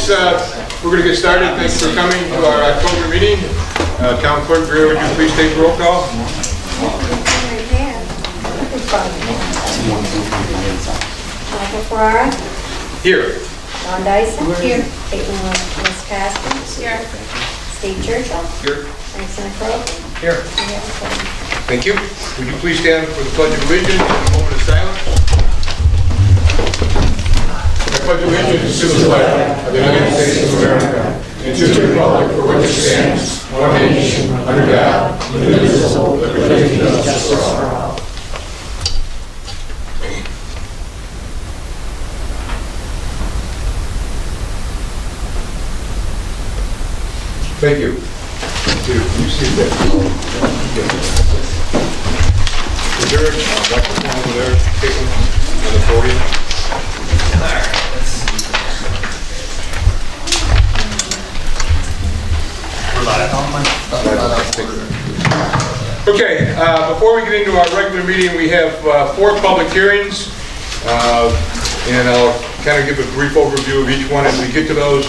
we're going to get started. Thanks for coming to our October meeting. Town Clerk, would you please take roll call? Michael Ferrara. Here. Don Dyson. Here. Caitlin Wisconsin. Here. Steve Churchill. Here. Frank Seneca. Here. Thank you. Would you please stand for the Pledge of Allegiance and a moment of silence? I pledge allegiance to the flag of the United States of America and to the republic for which it stands, one nation, under God, indivisible, with liberty and justice for all. Thank you. You see that? Is there a microphone over there, Caitlin, on the podium? Okay, before we get into our regular meeting, we have 4 public hearings, and I'll kind of give a brief overview of each one as we get to those.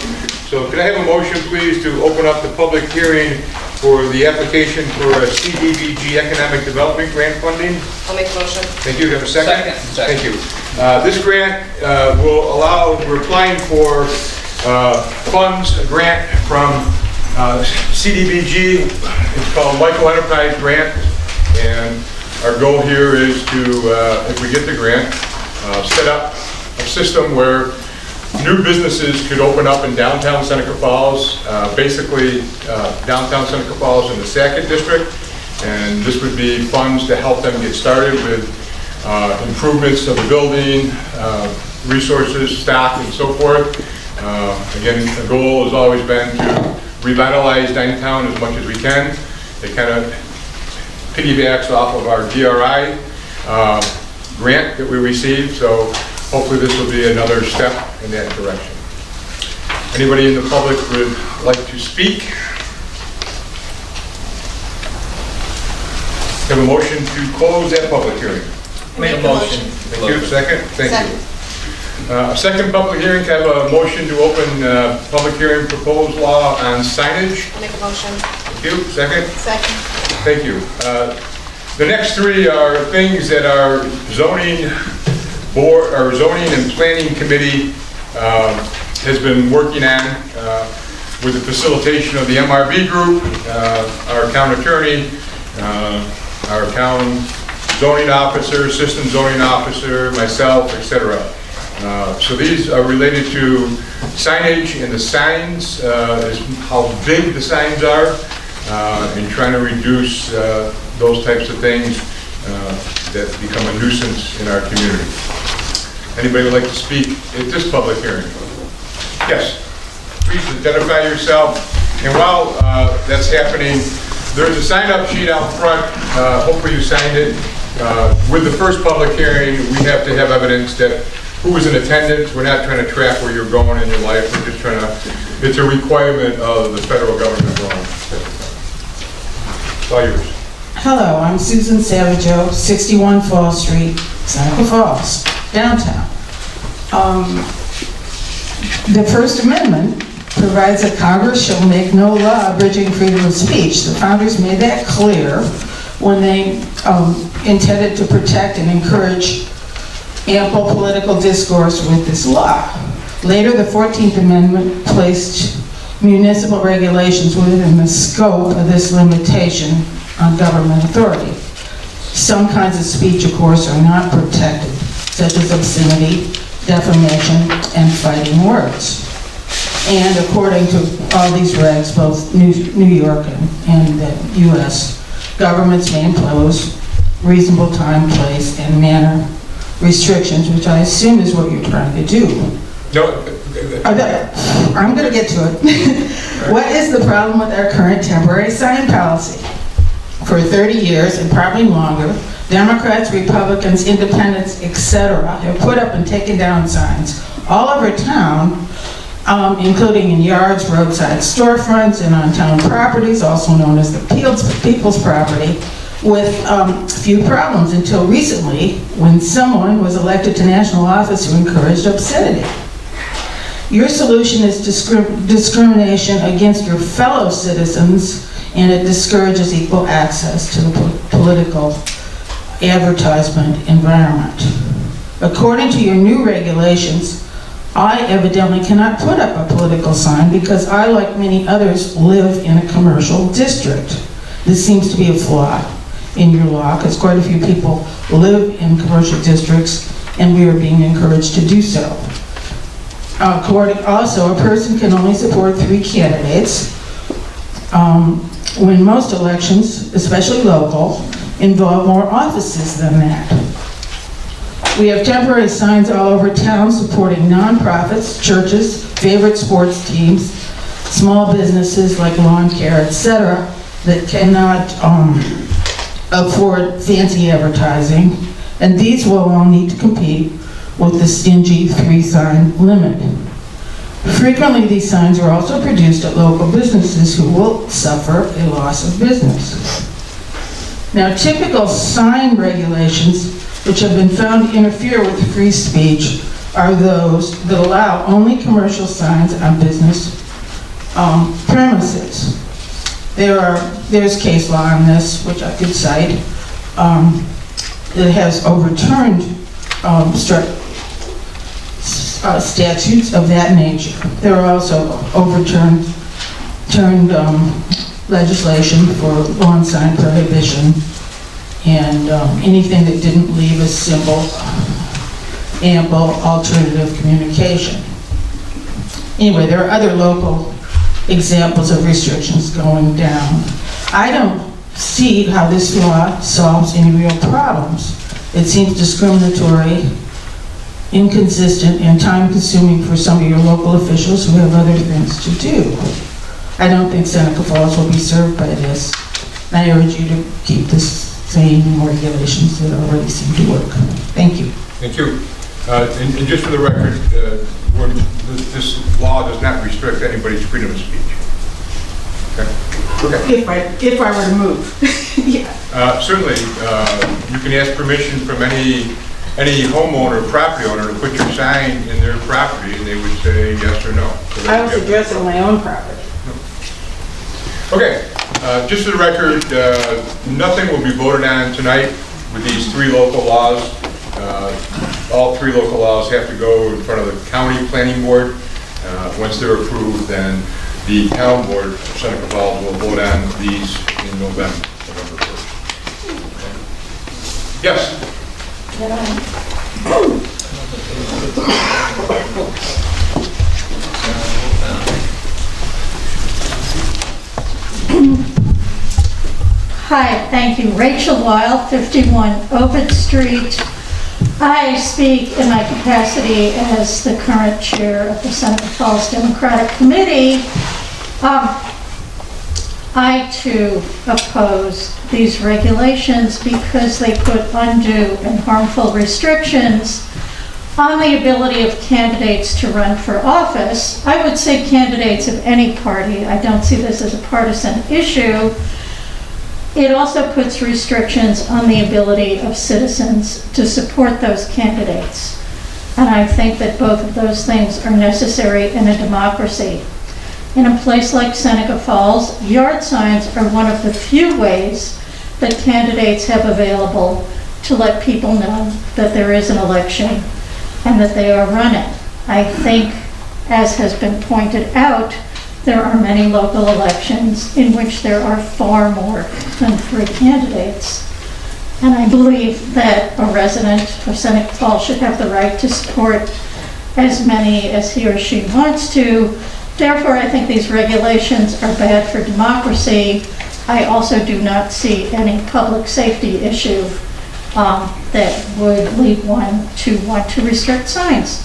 So can I have a motion, please, to open up the public hearing for the application for a CDBG Economic Development Grant funding? I'll make a motion. Thank you. Do you have a second? Second. Thank you. This grant will allow, we're applying for funds, a grant from CDBG. It's called Micro Enterprise Grant. And our goal here is to, if we get the grant, set up a system where new businesses could open up in downtown Seneca Falls, basically downtown Seneca Falls in the Sackett district, and this would be funds to help them get started with improvements of the building, resources, staff, and so forth. Again, the goal has always been to revitalize downtown as much as we can. It kind of piggybacks off of our DRI grant that we received, so hopefully this will be another step in that direction. Anybody in the public would like to speak? Have a motion to close that public hearing. Make a motion. Thank you. Second? Thank you. Second public hearing, can I have a motion to open public hearing proposed law on signage? Make a motion. Thank you. Second? Second. Thank you. The next 3 are things that our zoning board, our zoning and planning committee has been working on with the facilitation of the MRB group, our town attorney, our town zoning officer, assistant zoning officer, myself, etc. So these are related to signage and the signs, how big the signs are, and trying to reduce those types of things that become a nuisance in our community. Anybody would like to speak at this public hearing? Yes. Please identify yourself. And while that's happening, there's a sign-up sheet out front. Hopefully you signed it. With the first public hearing, we have to have evidence that who was in attendance. We're not trying to track where you're going in your life. We're just trying to, it's a requirement of the federal government law. It's all yours. Hello, I'm Susan Savageau, 61 Fall Street, Seneca Falls, downtown. The First Amendment provides that Congress shall make no law abridging freedom of speech. The founders made that clear when they intended to protect and encourage ample political discourse with this law. Later, the 14th Amendment placed municipal regulations within the scope of this limitation on government authority. Some kinds of speech, of course, are not protected, such as obscenity, defamation, and fighting words. And according to all these regs, both New York and the U.S., governments may impose reasonable time, place, and manner restrictions, which I assume is what you're trying to do. No. I'm going to get to it. What is the problem with our current temporary sign policy? For 30 years, and probably longer, Democrats, Republicans, Independents, etc. have put up and taken down signs all over town, including in yards, roadside storefronts, and on town properties, also known as the people's property, with few problems until recently when someone was elected to national office who encouraged obscenity. Your solution is discrimination against your fellow citizens, and it discourages equal access to the political advertisement environment. According to your new regulations, I evidently cannot put up a political sign because I, like many others, live in a commercial district. This seems to be a flaw in your law, because quite a few people live in commercial districts, and we are being encouraged to do so. Also, a person can only support 3 candidates when most elections, especially local, involve more offices than that. We have temporary signs all over town supporting nonprofits, churches, favorite sports teams, small businesses like lawn care, etc., that cannot afford fancy advertising, and these will all need to compete with the stingy 3-sign limit. Frequently, these signs are also produced at local businesses who will suffer a loss of business. Now, typical sign regulations which have been found to interfere with free speech are those that allow only commercial signs on business premises. There's case law on this, which I could cite, that has overturned statutes of that nature. There are also overturned legislation for lawn sign prohibition and anything that didn't leave a simple, ample alternative communication. Anyway, there are other local examples of restrictions going down. I don't see how this law solves any real problems. It seems discriminatory, inconsistent, and time-consuming for some of your local officials who have other things to do. I don't think Seneca Falls will be served by this. I urge you to keep this same regulations that already seem to work. Thank you. Thank you. And just for the record, this law does not restrict anybody's freedom of speech. Okay. If I were to move. Yeah. Certainly, you can ask permission from any homeowner, property owner, to put your sign in their property, and they would say yes or no. So I was addressing my own property. Okay, just for the record, nothing will be voted on tonight with these 3 local laws. All 3 local laws have to go in front of the county planning board. Once they're approved, then the town board of Seneca Falls will vote on these in November 1st. Okay. Yes? Hi, thank you. Rachel Weil, 51 Ovid Street. I speak in my capacity as the current chair of the Seneca Falls Democratic Committee. I too oppose these regulations because they put undue and harmful restrictions on the ability of candidates to run for office. I would say candidates of any party. I don't see this as a partisan issue. It also puts restrictions on the ability of citizens to support those candidates. And I think that both of those things are necessary in a democracy. In a place like Seneca Falls, yard signs are one of the few ways that candidates have available to let people know that there is an election and that they are running. I think, as has been pointed out, there are many local elections in which there are far more than 3 candidates. And I believe that a resident of Seneca Falls should have the right to support as many as he or she wants to. Therefore, I think these regulations are bad for democracy. I also do not see any public safety issue that would lead one to want to restrict signs.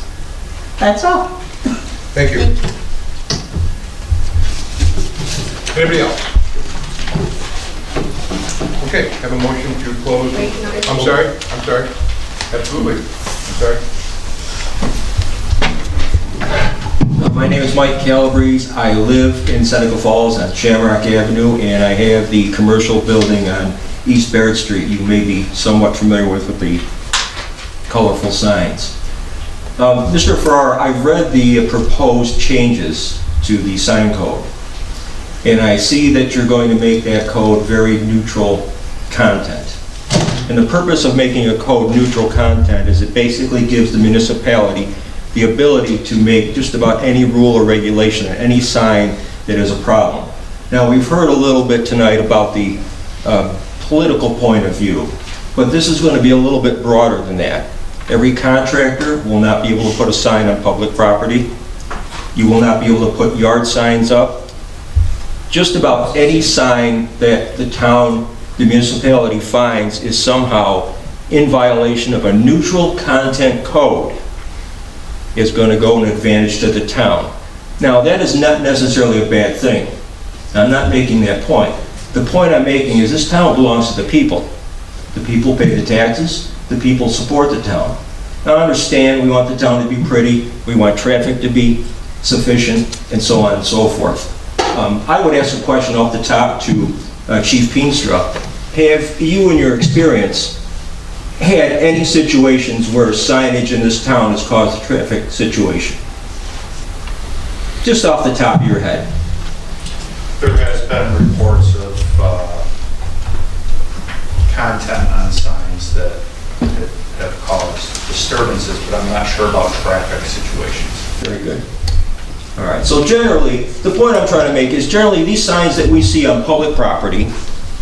That's all. Thank you. Anybody else? Okay, have a motion to close. I'm sorry. Absolutely. I'm sorry. My name is Mike Calabrese. I live in Seneca Falls at Shamrock Avenue, and I have the commercial building on East Barrett Street. You may be somewhat familiar with the colorful signs. Mr. Farrar, I've read the proposed changes to the sign code, and I see that you're going to make that code very neutral content. And the purpose of making a code neutral content is it basically gives the municipality the ability to make just about any rule or regulation on any sign that is a problem. Now, we've heard a little bit tonight about the political point of view, but this is going to be a little bit broader than that. Every contractor will not be able to put a sign on public property. You will not be able to put yard signs up. Just about any sign that the town, the municipality finds is somehow in violation of a neutral content code is going to go an advantage to the town. Now, that is not necessarily a bad thing. I'm not making that point. The point I'm making is this town belongs to the people. The people pay the taxes. The people support the town. Now, I understand we want the town to be pretty. We want traffic to be sufficient, and so on and so forth. I would ask a question off the top to Chief Peenstra. Have you, in your experience, had any situations where signage in this town has caused a traffic situation? Just off the top of your head. There has been reports of content on signs that have caused disturbances, but I'm not sure about traffic situations. Very good. All right, so generally, the point I'm trying to make is generally these signs that we see on public property,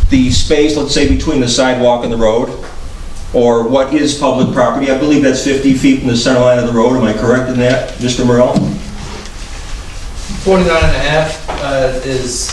the space, let's say, between the sidewalk and the road, or what is public property, I believe that's 50 feet from the center line of the road. Am I correct in that, Mr. Morrell? 49 and a half is,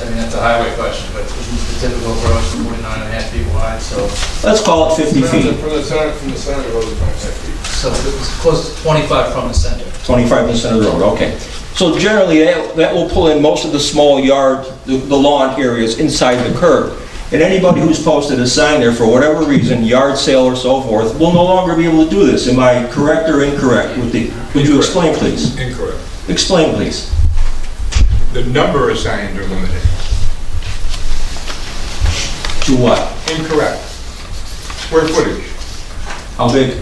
I mean, that's a highway question, but the typical road is 49 and a half feet wide, so. Let's call it 50 feet. From the center of the road is 25 feet. So it's close to 25 from the center. 25% of the road, okay. So generally, that will pull in most of the small yard, the lawn areas inside the curb. And anybody who's posted a sign there for whatever reason, yard sale or so forth, will no longer be able to do this. Am I correct or incorrect? Would you explain, please? Incorrect. Explain, please. The number of signs are limited. To what? Incorrect. Square footage. How big?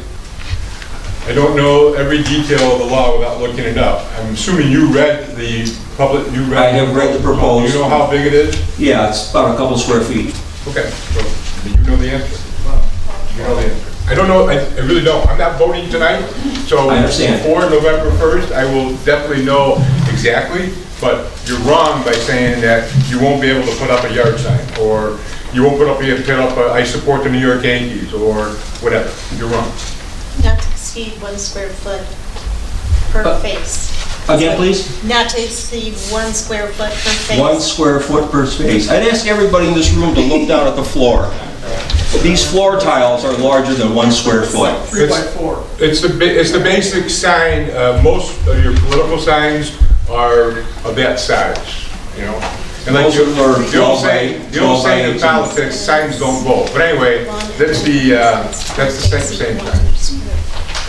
I don't know every detail of the law without looking it up. I'm assuming you read the public, I have read the proposed. You know how big it is? Yeah, it's about a couple square feet. Okay, so you know the answer. You know the answer. I don't know, I really don't. I'm not voting tonight, so I understand. before November 1st, I will definitely know exactly, but you're wrong by saying that you won't be able to put up a yard sign, or you won't put up a I support the New York Yankees, or whatever. You're wrong. Not to exceed 1 square foot per face. Again, please? Not to exceed 1 square foot per face. 1 square foot per space. I'd ask everybody in this room to look down at the floor. These floor tiles are larger than 1 square foot. 3 by 4. It's the basic sign. Most of your political signs are of that size, you know? And like Most of them are the old saying in politics, signs don't vote. But anyway, that's the same thing.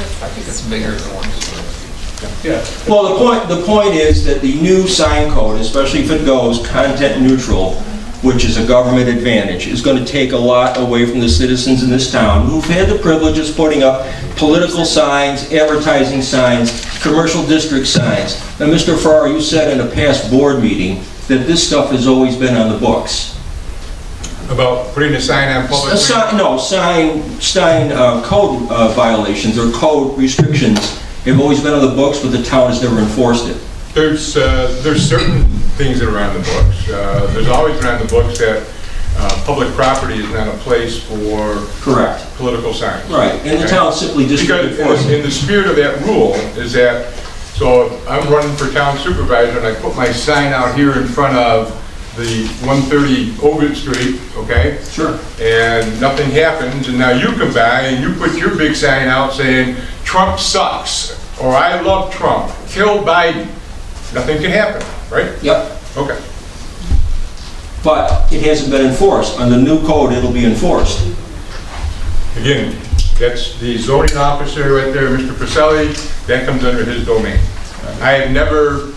I think it's bigger than 1 square feet. Yeah. Well, the point is that the new sign code, especially if it goes content neutral, which is a government advantage, is going to take a lot away from the citizens in this town who've had the privilege of putting up political signs, advertising signs, commercial district signs. Now, Mr. Farrar, you said in a past board meeting that this stuff has always been on the books. About putting a sign on public land? Sign code violations or code restrictions have always been on the books, but the town has never enforced it. There's certain things that are on the books. There's always been on the books that public property is not a place for Correct. political signs. Right, and the Okay? town simply just Because enforces in it. the spirit of that rule is that, so if I'm running for town supervisor and I put my sign out here in front of the 130 Ovid Street, okay? Sure. And nothing happens, and now you come by and you put your big sign out saying, Trump sucks, or I love Trump, kill Biden. Nothing can happen, right? Yep. Okay. But it hasn't been enforced. On the new code, it'll be enforced. Again, that's the zoning officer right there, Mr. Pacelli, that comes under his domain. I have never,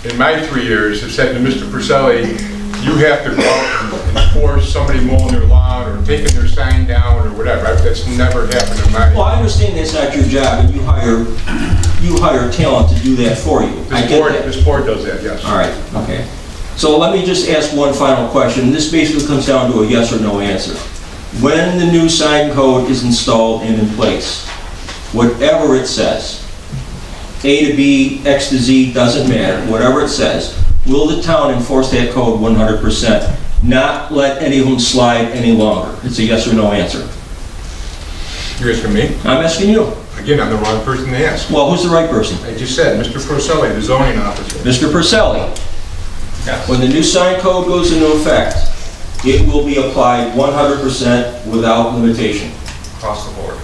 in my 3 years, have said to Mr. Pacelli, you have to go out and enforce somebody mowing their lawn or taking their sign down or whatever. That's never happened in my... Well, I understand that's not your job, and you hire talent to do that for you. I get that. This board does that, yes. All right, okay. So let me just ask one final question. This basically comes down to a yes or no answer. When the new sign code is installed and in place, whatever it says, A to B, X to Z, doesn't matter, whatever it says, will the town enforce that code 100%? Not let any of them slide any longer? It's a yes or no answer. You're asking me? I'm asking you. Again, I'm the wrong person to ask. Well, who's the right person? I just said, Mr. Porcelli, the zoning officer. Mr. Purcelli, Yes. when the new sign code goes into effect, it will be applied 100% without limitation. Across the board.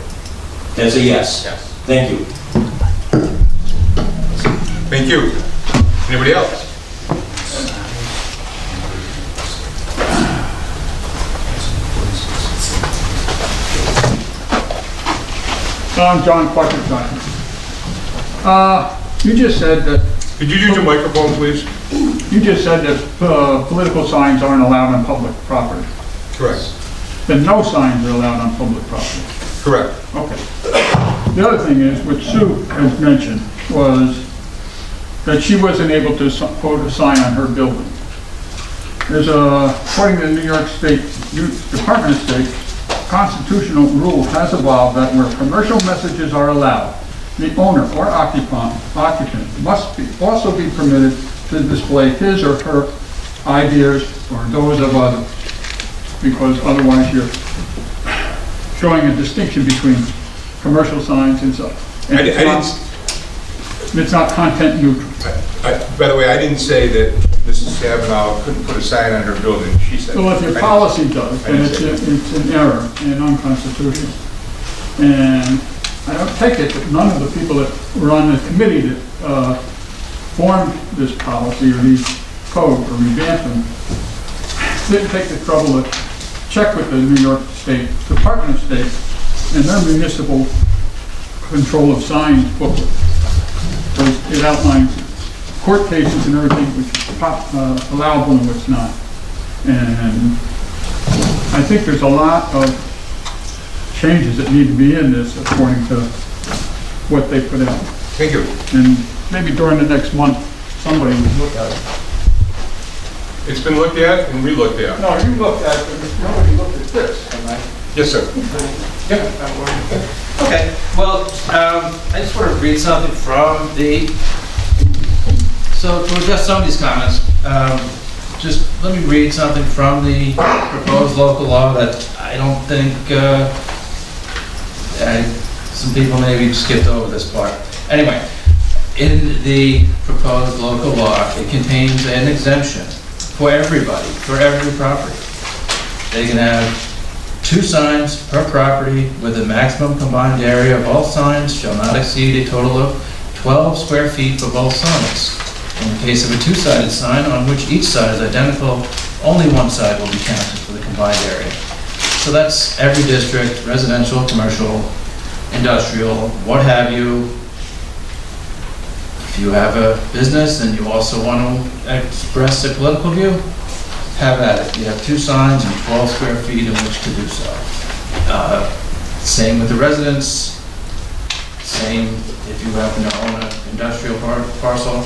That's a yes. Yes. Thank you. Thank you. Anybody else? I'm John Quattrocchi. You just said that, Could you use your microphone, please? political signs aren't allowed on public property. Correct. Then no signs are allowed on public property. Correct. Okay. The other thing is, which Sue has mentioned, was that she wasn't able to put a sign on her building. There's according to the New York State Department of State, constitutional rule has evolved that where commercial messages are allowed, the owner or occupant must also be permitted to display his or her ideas or those of others, because otherwise you're showing a distinction between commercial signs and stuff. And it's not content neutral. By the way, I didn't say that Mrs. Kavanaugh couldn't put a sign on her building. She said... So if your policy does, then it's an error and unconstitutional. And I don't take it that none of the people that were on the committee that formed this policy or these codes or revamped them didn't take the trouble to check with the New York State Department of State and their municipal control of signs booklet. Because it outlines court cases and everything which is allowable and what's not. And I think there's a lot of changes that need to be in this according to what they put out. Thank you. And maybe during the next month, somebody will look at it. It's been looked at and re-looked at. No, you looked at it, but nobody looked at this. Yes, sir. Okay, well, I just want to read something from the, so to address some of these comments, just let me read something from the proposed local law that I don't think, some people maybe skipped over this part. Anyway, in the proposed local law, it contains an exemption for everybody, for every property. They can have 2 signs per property with a maximum combined area of all signs shall not exceed a total of 12 square feet for both signs. In the case of a 2-sided sign on which each side is identical, only one side will be counted for the combined area. So that's every district, residential, commercial, industrial, what have you. If you have a business and you also want to express a political view, have at it. You have 2 signs and 12 square feet in which to do so. Same with the residents. Same if you happen to own an industrial parcel.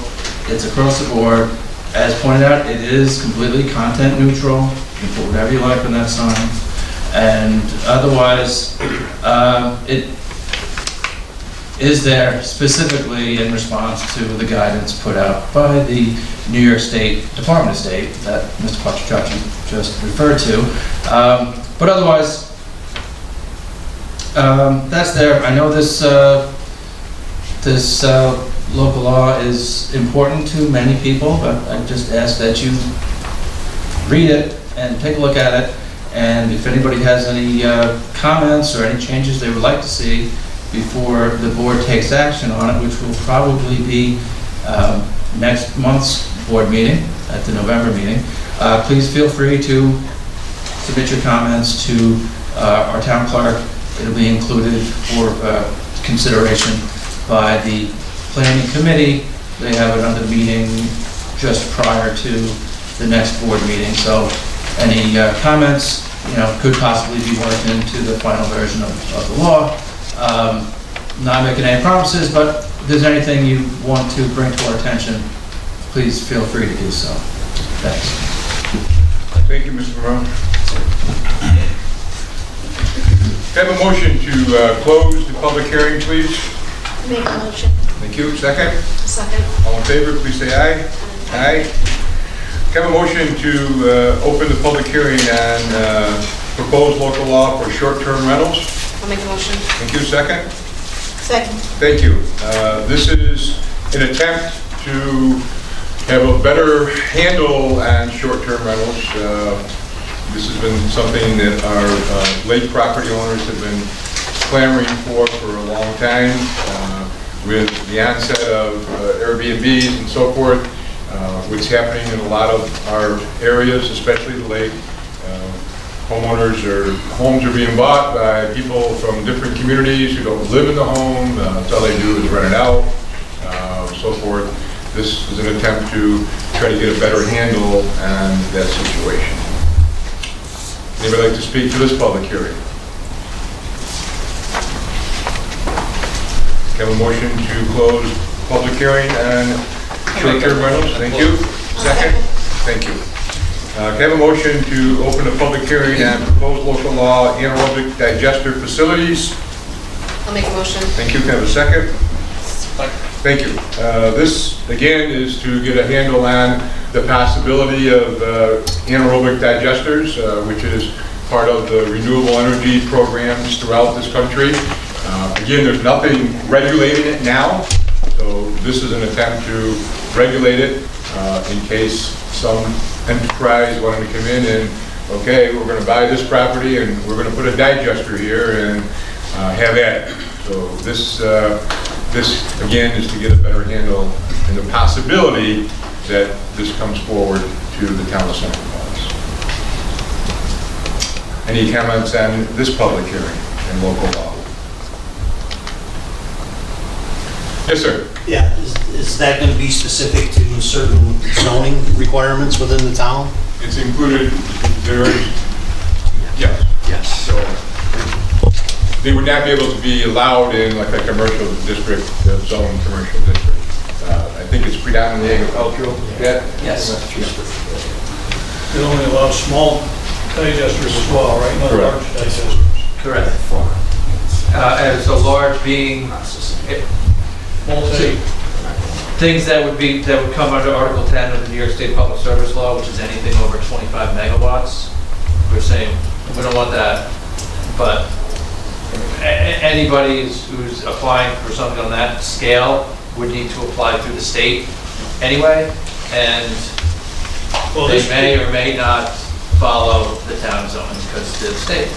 It's across the board. As pointed out, it is completely content neutral. You can put whatever you like on that sign. And otherwise, it is there specifically in response to the guidance put out by the New York State Department of State that Mr. Quattrocchi just referred to. But otherwise, that's there. I know this local law is important to many people, but I just ask that you read it and take a look at it. And if anybody has any comments or any changes they would like to see before the board takes action on it, which will probably be next month's board meeting, at the November meeting, please feel free to submit your comments to our town clerk. It'll be included for consideration by the planning committee. They have another meeting just prior to the next board meeting. So any comments could possibly be worked into the final version of the law. Not making any promises, but if there's anything you want to bring to our attention, please feel free to do so. Thanks. Thank you, Mr. Morone. Have a motion to close the public hearing, please. Make a motion. Thank you. Second? Second. All in favor, please say aye. Aye. Have a motion to open the public hearing on proposed local law for short-term rentals. I'll make a motion. Thank you. Second? Second. Thank you. This is an attempt to have a better handle on short-term rentals. This has been something that our lake property owners have been clamoring for a long time. With the onset of Airbnbs and so forth, what's happening in a lot of our areas, especially the lake, homes are being bought by people from different communities who don't live in the home. That's all they do is rent it out, so forth. This is an attempt to try to get a better handle on that situation. Anybody like to speak to this public hearing? Have a motion to close public hearing on short-term rentals. Thank you. Second? Thank you. Can I have a motion to open a public hearing on proposed local law anaerobic digester facilities? I'll make a motion. Thank you. Can I have a second? Thank you. This, again, is to get a handle on the possibility of anaerobic digesters, which is part of the renewable energy programs throughout this country. Again, there's nothing regulating it now, so this is an attempt to regulate it in case some enterprise wanted to come in and, okay, we're going to buy this property and we're going to put a digester here and have at it. So this again is to get a better handle and the possibility that this comes forward to the town of Seneca Falls. Any comments on this public hearing and local law? Yes, sir. Yeah, is that going to be specific to certain zoning requirements within the town? It's included, there is, yes. Yes. So they would not be able to be allowed in like a commercial district, zone commercial district. I think it's predominantly agricultural. Yeah? Yes. It only allows small digesters as well, right? Not Correct. large digesters. Correct. And so large being Multi, things that would come under Article 10 of the New York State Public Service Law, which is anything over 25 megawatts. We're saying we don't want that, but anybody who's applying for something on that scale would need to apply through the state anyway, and well, they this, may or may not follow the town zoning because they're the state.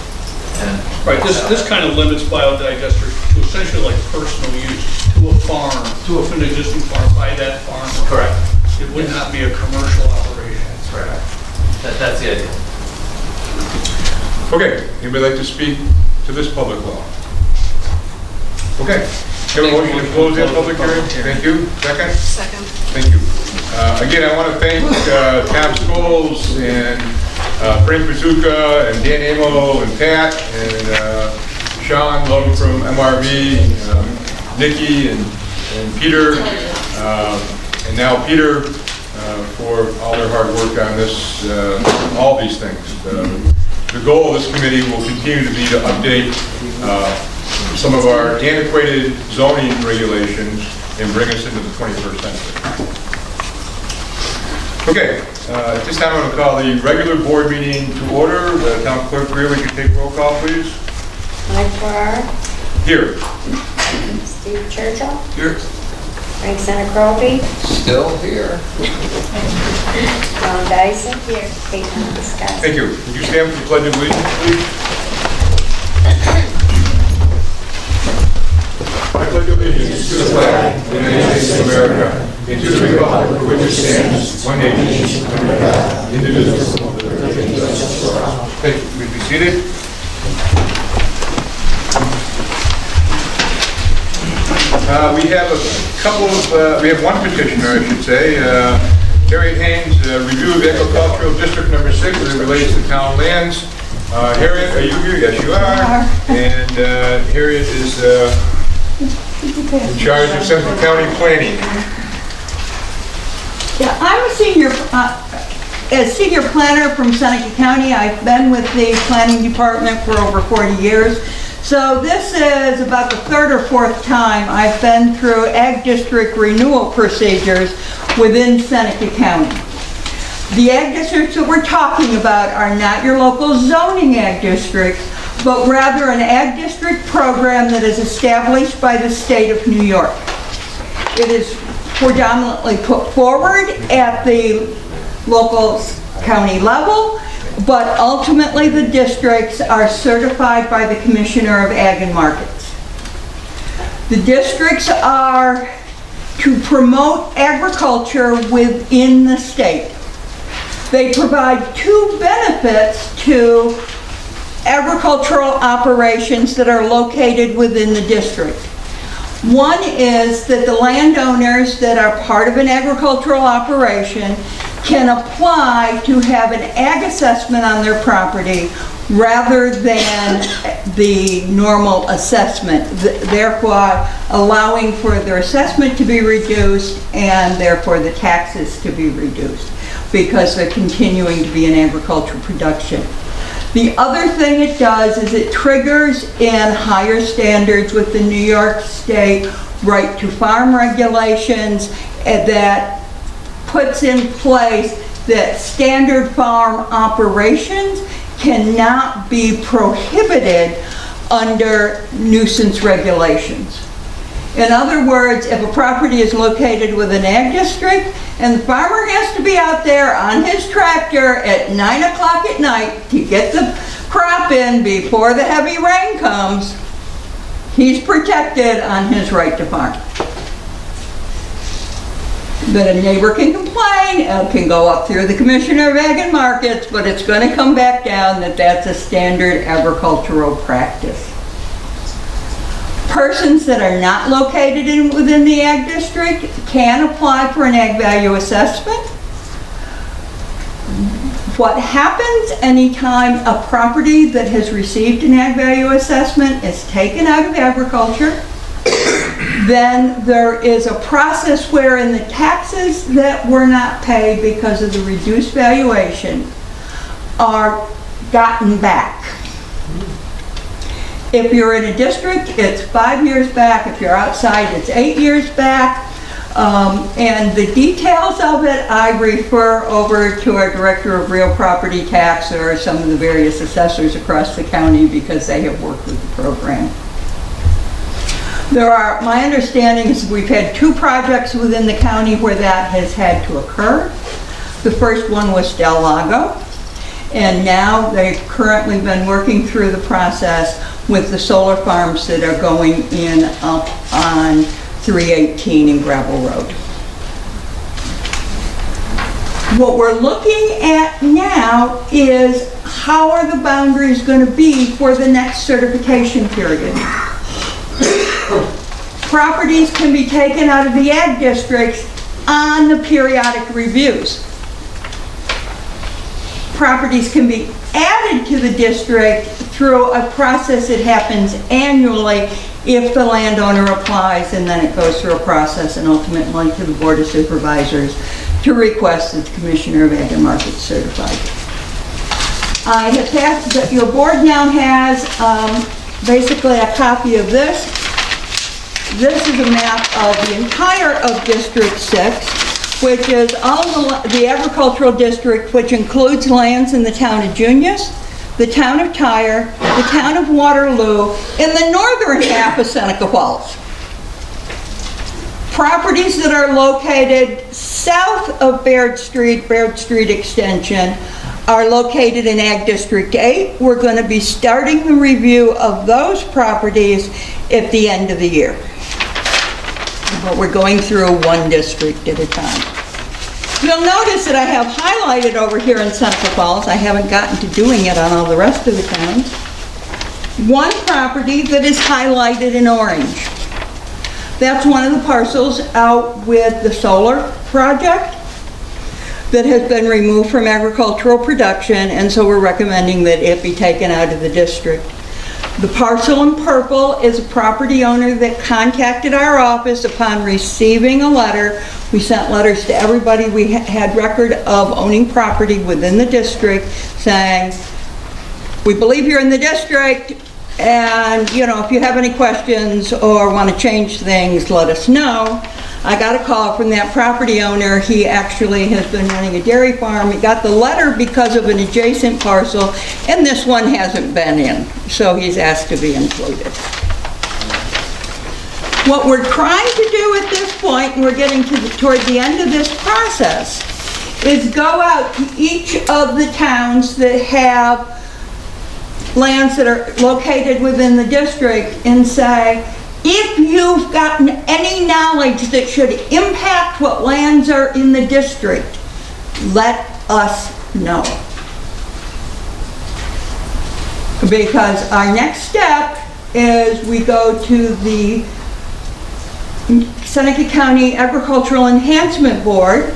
And right, this kind of limits biodigesters to essentially like personal use, to a farm, to an existing farm, by that farm. Correct. It would not be a commercial operation. Correct. That's the idea. Okay, anybody like to speak to this public law? Okay. Have a motion to close that public hearing? Thank you. Second? Second. Thank you. Again, I want to thank Tom Scholes and Frank Bazooka and Dan Amo and Pat and Sean Logan from MRV, Nikki and Peter, and now Peter for all their hard work on this, all these things. The goal of this committee will continue to be to update some of our antiquated zoning regulations and bring us into the 21st century. Okay, at this time I'm going to call the regular board meeting to order. The town clerk really can take roll call, please. Mike Farrar, Here. Steve Churchill, Here. Frank Senacrobe, Still here. Ron Dyson. Here. Caitlin Scott. Thank you. Would you stand for the pledge of allegiance, please? I pledge allegiance to the flag of the United States of America and to the republic for which it stands, one nation, under God, indivisible, with liberty and justice for all. Thank you. Please be seated. We have a couple of, we have one petitioner, I should say. Harriet Haynes, review of agricultural district number 6 as it relates to town lands. Harriet, are you here? Yes, you are. And Harriet is in charge of Seneca County Planning. Yeah, I'm a senior planner from Seneca County. I've been with the planning department for over 40 years. So this is about the third or fourth time I've been through ag district renewal procedures within Seneca County. The ag districts that we're talking about are not your local zoning ag districts, but rather an ag district program that is established by the state of New York. It is predominantly put forward at the local county level, but ultimately the districts are certified by the Commissioner of Ag and Markets. The districts are to promote agriculture within the state. They provide two benefits to agricultural operations that are located within the district. One is that the landowners that are part of an agricultural operation can apply to have an ag assessment on their property rather than the normal assessment, therefore allowing for their assessment to be reduced and therefore the taxes to be reduced because they're continuing to be in agricultural production. The other thing it does is it triggers in higher standards with the New York State right to farm regulations that puts in place that standard farm operations cannot be prohibited under nuisance regulations. In other words, if a property is located with an ag district and the farmer has to be out there on his tractor at 9 o'clock at night to get the crop in before the heavy rain comes, he's protected on his right to farm. That a neighbor can complain, it can go up through the Commissioner of Ag and Markets, but it's going to come back down that that's a standard agricultural practice. Persons that are not located within the ag district can apply for an ag value assessment. What happens anytime a property that has received an ag value assessment is taken out of agriculture, then there is a process wherein the taxes that were not paid because of the reduced valuation are gotten back. If you're in a district, it's 5 years back. If you're outside, it's 8 years back. And the details of it, I refer over to our Director of Real Property Tax or some of the various assessors across the county because they have worked with the program. My understanding is we've had 2 projects within the county where that has had to occur. The first one was Del Lago, and now they've currently been working through the process with the solar farms that are going in up on 318 in Gravel Road. What we're looking at now is how are the boundaries going to be for the next certification period. Properties can be taken out of the ag districts on the periodic reviews. Properties can be added to the district through a process that happens annually if the landowner applies, and then it goes through a process and ultimately to the Board of Supervisors to request that the Commissioner of Ag and Markets certified. I have passed that your board now has basically a copy of this. This is a map of the entire of District 6, which is all the agricultural district, which includes lands in the town of Junius, the town of Tyre, the town of Waterloo, and the northern half of Seneca Falls. Properties that are located south of Baird Street Extension, are located in Ag District 8. We're going to be starting the review of those properties at the end of the year. But we're going through one district at a time. You'll notice that I have highlighted over here in Seneca Falls, I haven't gotten to doing it on all the rest of the towns, one property that is highlighted in orange. That's one of the parcels out with the solar project. that has been removed from agricultural production, and so we're recommending that it be taken out of the district. The parcel in purple is a property owner that contacted our office upon receiving a letter. We sent letters to everybody we had record of owning property within the district saying, we believe you're in the district, and you know, if you have any questions or want to change things, let us know. I got a call from that property owner. He actually has been running a dairy farm. He got the letter because of an adjacent parcel, and this one hasn't been in, so he's asked to be included. What we're trying to do at this point, and we're getting toward the end of this process, is go out to each of the towns that have lands that are located within the district and say, if you've gotten any knowledge that should impact what lands are in the district, let us know. Because our next step is we go to the Seneca County Agricultural Enhancement Board,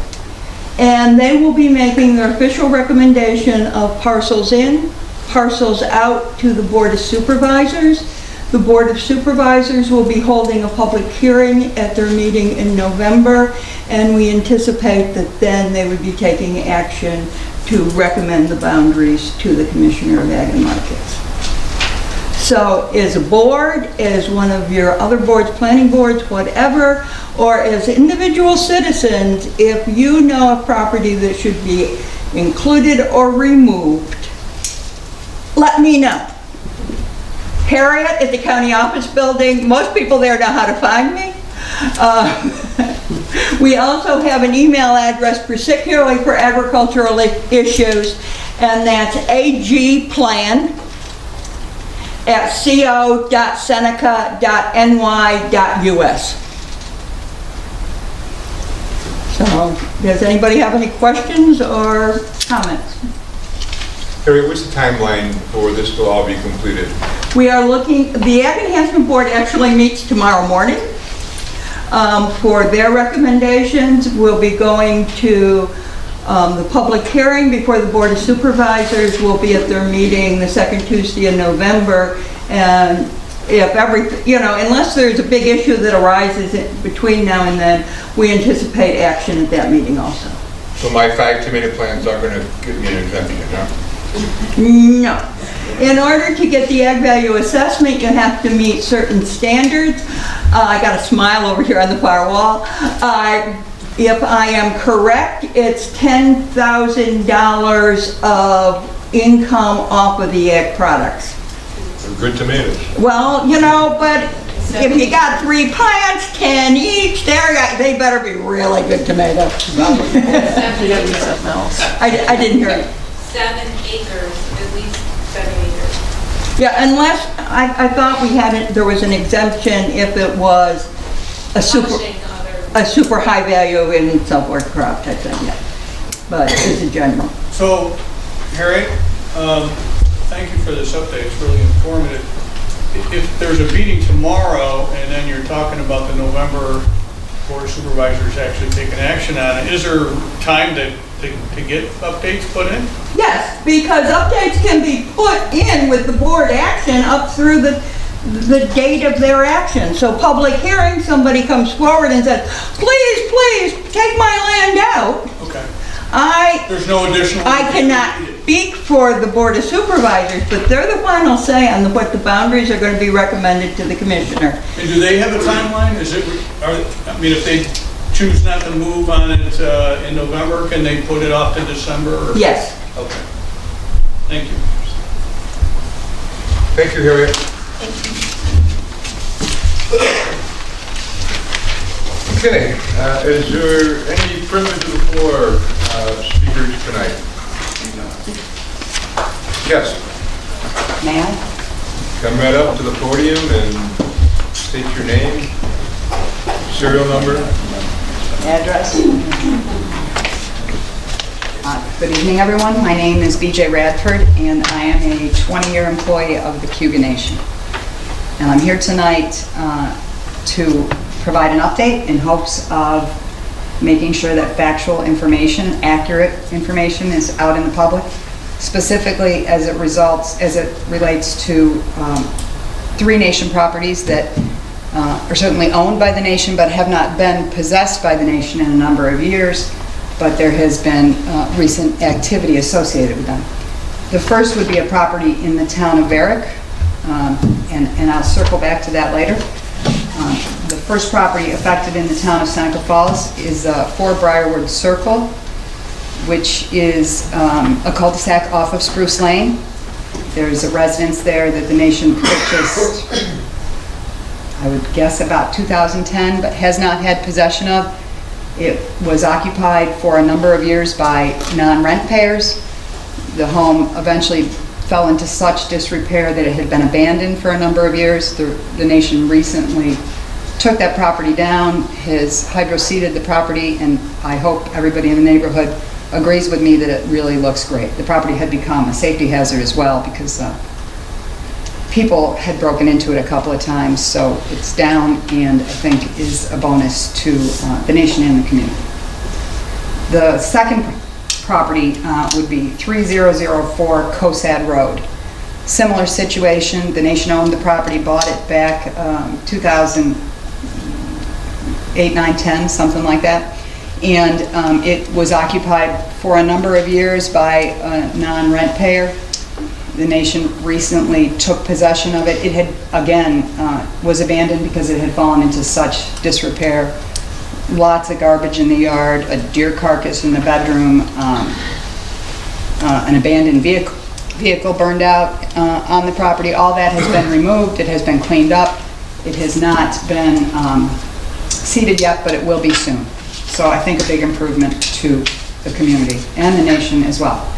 and they will be making their official recommendation of parcels in, parcels out to the Board of Supervisors. The Board of Supervisors will be holding a public hearing at their meeting in November, and we anticipate that then they would be taking action to recommend the boundaries to the Commissioner of Ag and Markets. So as a board, as one of your other boards, planning boards, whatever, or as individual citizens, if you know of property that should be included or removed, let me know. Harriet at the county office building. Most people there know how to find me. We also have an email address particularly for agricultural issues, and that's agplan@co.seneca.ny.us. So, does anybody have any questions or comments? Harriet, what's the timeline for this to all be completed? We are looking, the Ag Enhancement Board actually meets tomorrow morning for their recommendations. We'll be going to the public hearing before the Board of Supervisors. Will be at their meeting the second Tuesday in November. And if everything, you know, unless there's a big issue that arises between now and then, we anticipate action at that meeting also. So my 5 tomato plants are going to give me an exemption, huh? No. In order to get the ag value assessment, you have to meet certain standards. I got a smile over here on the far wall. If I am correct, it's $10,000 of income off of the ag products. They're good tomatoes. Well, you know, but if you got 3 plants, 10 each, they better be really good tomatoes. I didn't hear it. 7 acres, at least 7 acres. Yeah, unless, I thought we had it, there was an exemption if it was a super high value and so forth crop type thing, yeah. But it's a general. So, Harriet, thank you for this update, it's really informative. If there's a meeting tomorrow and then you're talking about the November Board of Supervisors actually taking action on it, is there time to get updates put in? Yes, because updates can be put in with the board action up through the date of their action. So public hearing, somebody comes forward and says, please, take my land out. Okay. There's no additional. I cannot speak for the Board of Supervisors, but they're the final say on what the boundaries are going to be recommended to the commissioner. And do they have a timeline? I mean, if they choose not to move on it in November, can they put it off to December? Or? Yes. Okay. Thank you. Thank you, Harriet. Okay, is there any privilege of the floor speakers tonight? Yes. May I? Come right up to the podium and state your name, serial number. Address. Good evening, everyone. My name is BJ Radford, and I am a 20-year employee of the Cayuga Nation. And I'm here tonight to provide an update in hopes of making sure that factual information, accurate information is out in the public, specifically as it relates to 3 nation properties that are certainly owned by the nation but have not been possessed by the nation in a number of years, but there has been recent activity associated with them. The first would be a property in the town of Varick, and I'll circle back to that later. The first property affected in the town of Seneca Falls is 4 Briarwood Circle, which is a cul-de-sac off of Spruce Lane. There's a residence there that the nation purchased, I would guess about 2010, but has not had possession of. It was occupied for a number of years by non-rent payers. The home eventually fell into such disrepair that it had been abandoned for a number of years. The nation recently took that property down, has hydro-seeded the property, and I hope everybody in the neighborhood agrees with me that it really looks great. The property had become a safety hazard as well because people had broken into it a couple of times, so it's down and I think is a bonus to the nation and the community. The second property would be 3004 Cosad Road. Similar situation, the nation owned the property, bought it back 2008, 9, 10, something like that. And it was occupied for a number of years by a non-rent payer. The nation recently took possession of it. It had, again, was abandoned because it had fallen into such disrepair. Lots of garbage in the yard, a deer carcass in the bedroom, an abandoned vehicle burned out on the property. All that has been removed. It has been cleaned up. It has not been seeded yet, but it will be soon. So I think a big improvement to the community and the nation as well.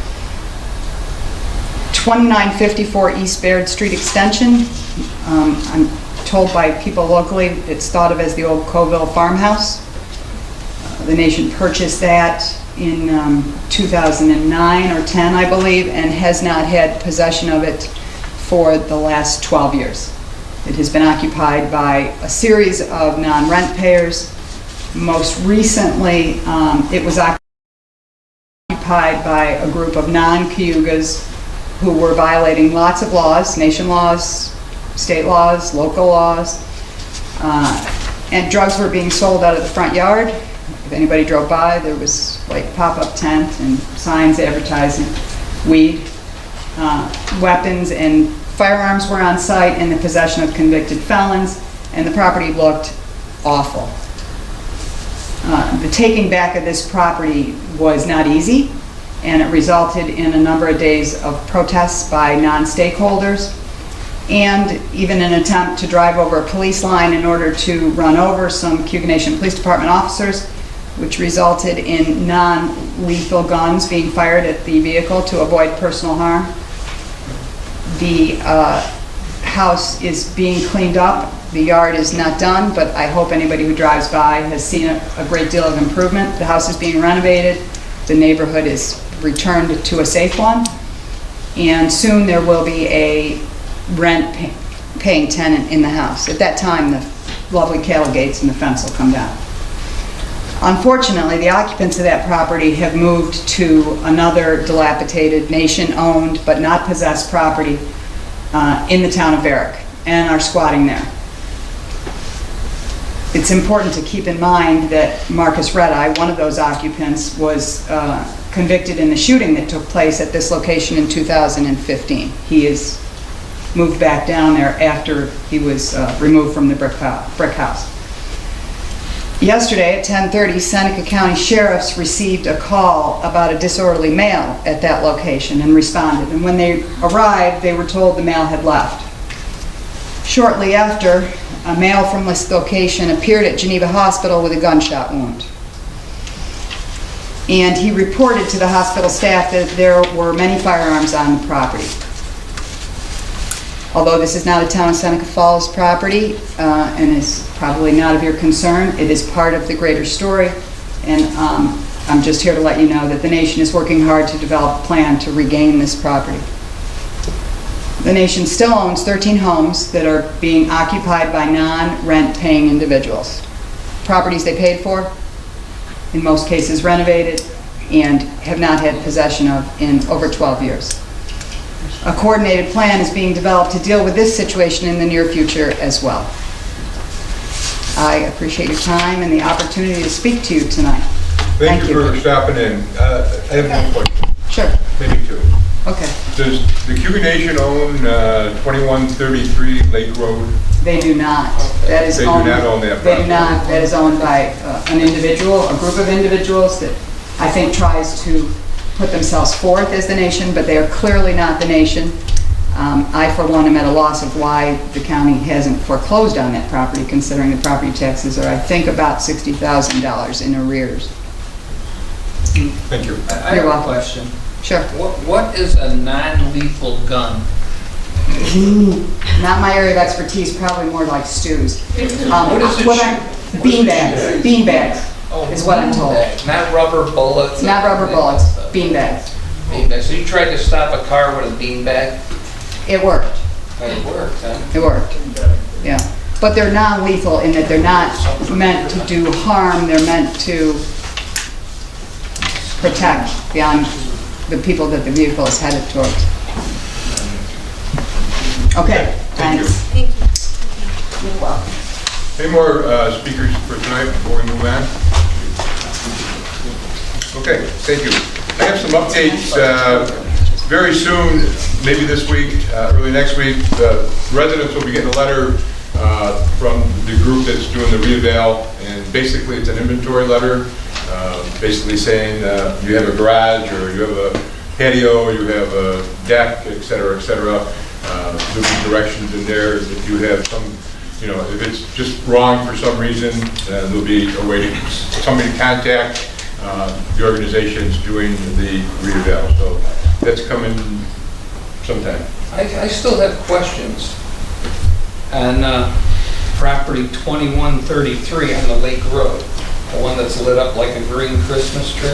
2954 East Baird Street Extension. I'm told by people locally it's thought of as the old Coville farmhouse. The nation purchased that in 2009 or 10, I believe, and has not had possession of it for the last 12 years. It has been occupied by a series of non-rent payers. Most recently, it was occupied by a group of non-Cayugas who were violating lots of laws, nation laws, state laws, local laws, and drugs were being sold out of the front yard. If anybody drove by, there was like pop-up tent and signs advertising weed. Weapons and firearms were on site in the possession of convicted felons, and the property looked awful. The taking back of this property was not easy, and it resulted in a number of days of protests by non-stakeholders, and even an attempt to drive over a police line in order to run over some Cayuga Nation Police Department officers, which resulted in non-lethal guns being fired at the vehicle to avoid personal harm. The house is being cleaned up. The yard is not done, but I hope anybody who drives by has seen a great deal of improvement. The house is being renovated. The neighborhood is returned to a safe one. And soon there will be a rent-paying tenant in the house. At that time, the lovely cattle gates and the fence will come down. Unfortunately, the occupants of that property have moved to another dilapidated, nation-owned but not possessed property in the town of Varick and are squatting there. It's important to keep in mind that Marcus Red-Eye, one of those occupants, was convicted in the shooting that took place at this location in 2015. He is moved back down there after he was removed from the brick house. Yesterday at 10:30, Seneca County Sheriffs received a call about a disorderly male at that location and responded. And when they arrived, they were told the male had left. Shortly after, a male from this location appeared at Geneva Hospital with a gunshot wound. And he reported to the hospital staff that there were many firearms on the property. Although this is not a town of Seneca Falls property and is probably not of your concern, it is part of the greater story. And I'm just here to let you know that the nation is working hard to develop a plan to regain this property. The nation still owns 13 homes that are being occupied by non-rent paying individuals. Properties they paid for, in most cases renovated, and have not had possession of in over 12 years. A coordinated plan is being developed to deal with this situation in the near future as well. I appreciate your time and the opportunity to speak to you tonight. Thank you for stopping in. I have one question, Sure. maybe two. Okay. Does the Cuban Nation own 2133 Lake Road? They do not. That is They do owned. not own that They do property? not. That is owned by an individual, a group of individuals that I think tries to put themselves forth as the nation, but they are clearly not the nation. I, for one, am at a loss of why the county hasn't foreclosed on that property, considering the property taxes are, I think, about $60,000 in arrears. Thank you. I have a question. Sure. What is a non-lethal gun? Not my area of expertise, probably more like Stu's. What is it? Beanbags. Beanbags is what I'm told. Not rubber bullets? Not rubber bullets, beanbags. Beanbag. So you tried to stop a car with a beanbag? It worked. It worked, huh? It worked. Yeah. But they're non-lethal in that they're not meant to do harm, they're meant to protect the people that the vehicle is headed towards. Okay, Thank you. thanks. Thank you. You're welcome. Any more speakers for tonight before we move on? Okay, thank you. I have some updates very soon, maybe this week, early next week. Residents will be getting a letter from the group that's doing the re-eval, and basically it's an inventory letter, basically saying you have a garage, or you have a patio, or you have a deck, et cetera, et cetera. There'll be directions in there. If you have some, if it's just wrong for some reason, there'll be a way to somebody to contact the organizations doing the re-eval. So that's coming sometime. I still have questions on property 2133 on the Lake Road, the one that's lit up like a green Christmas tree.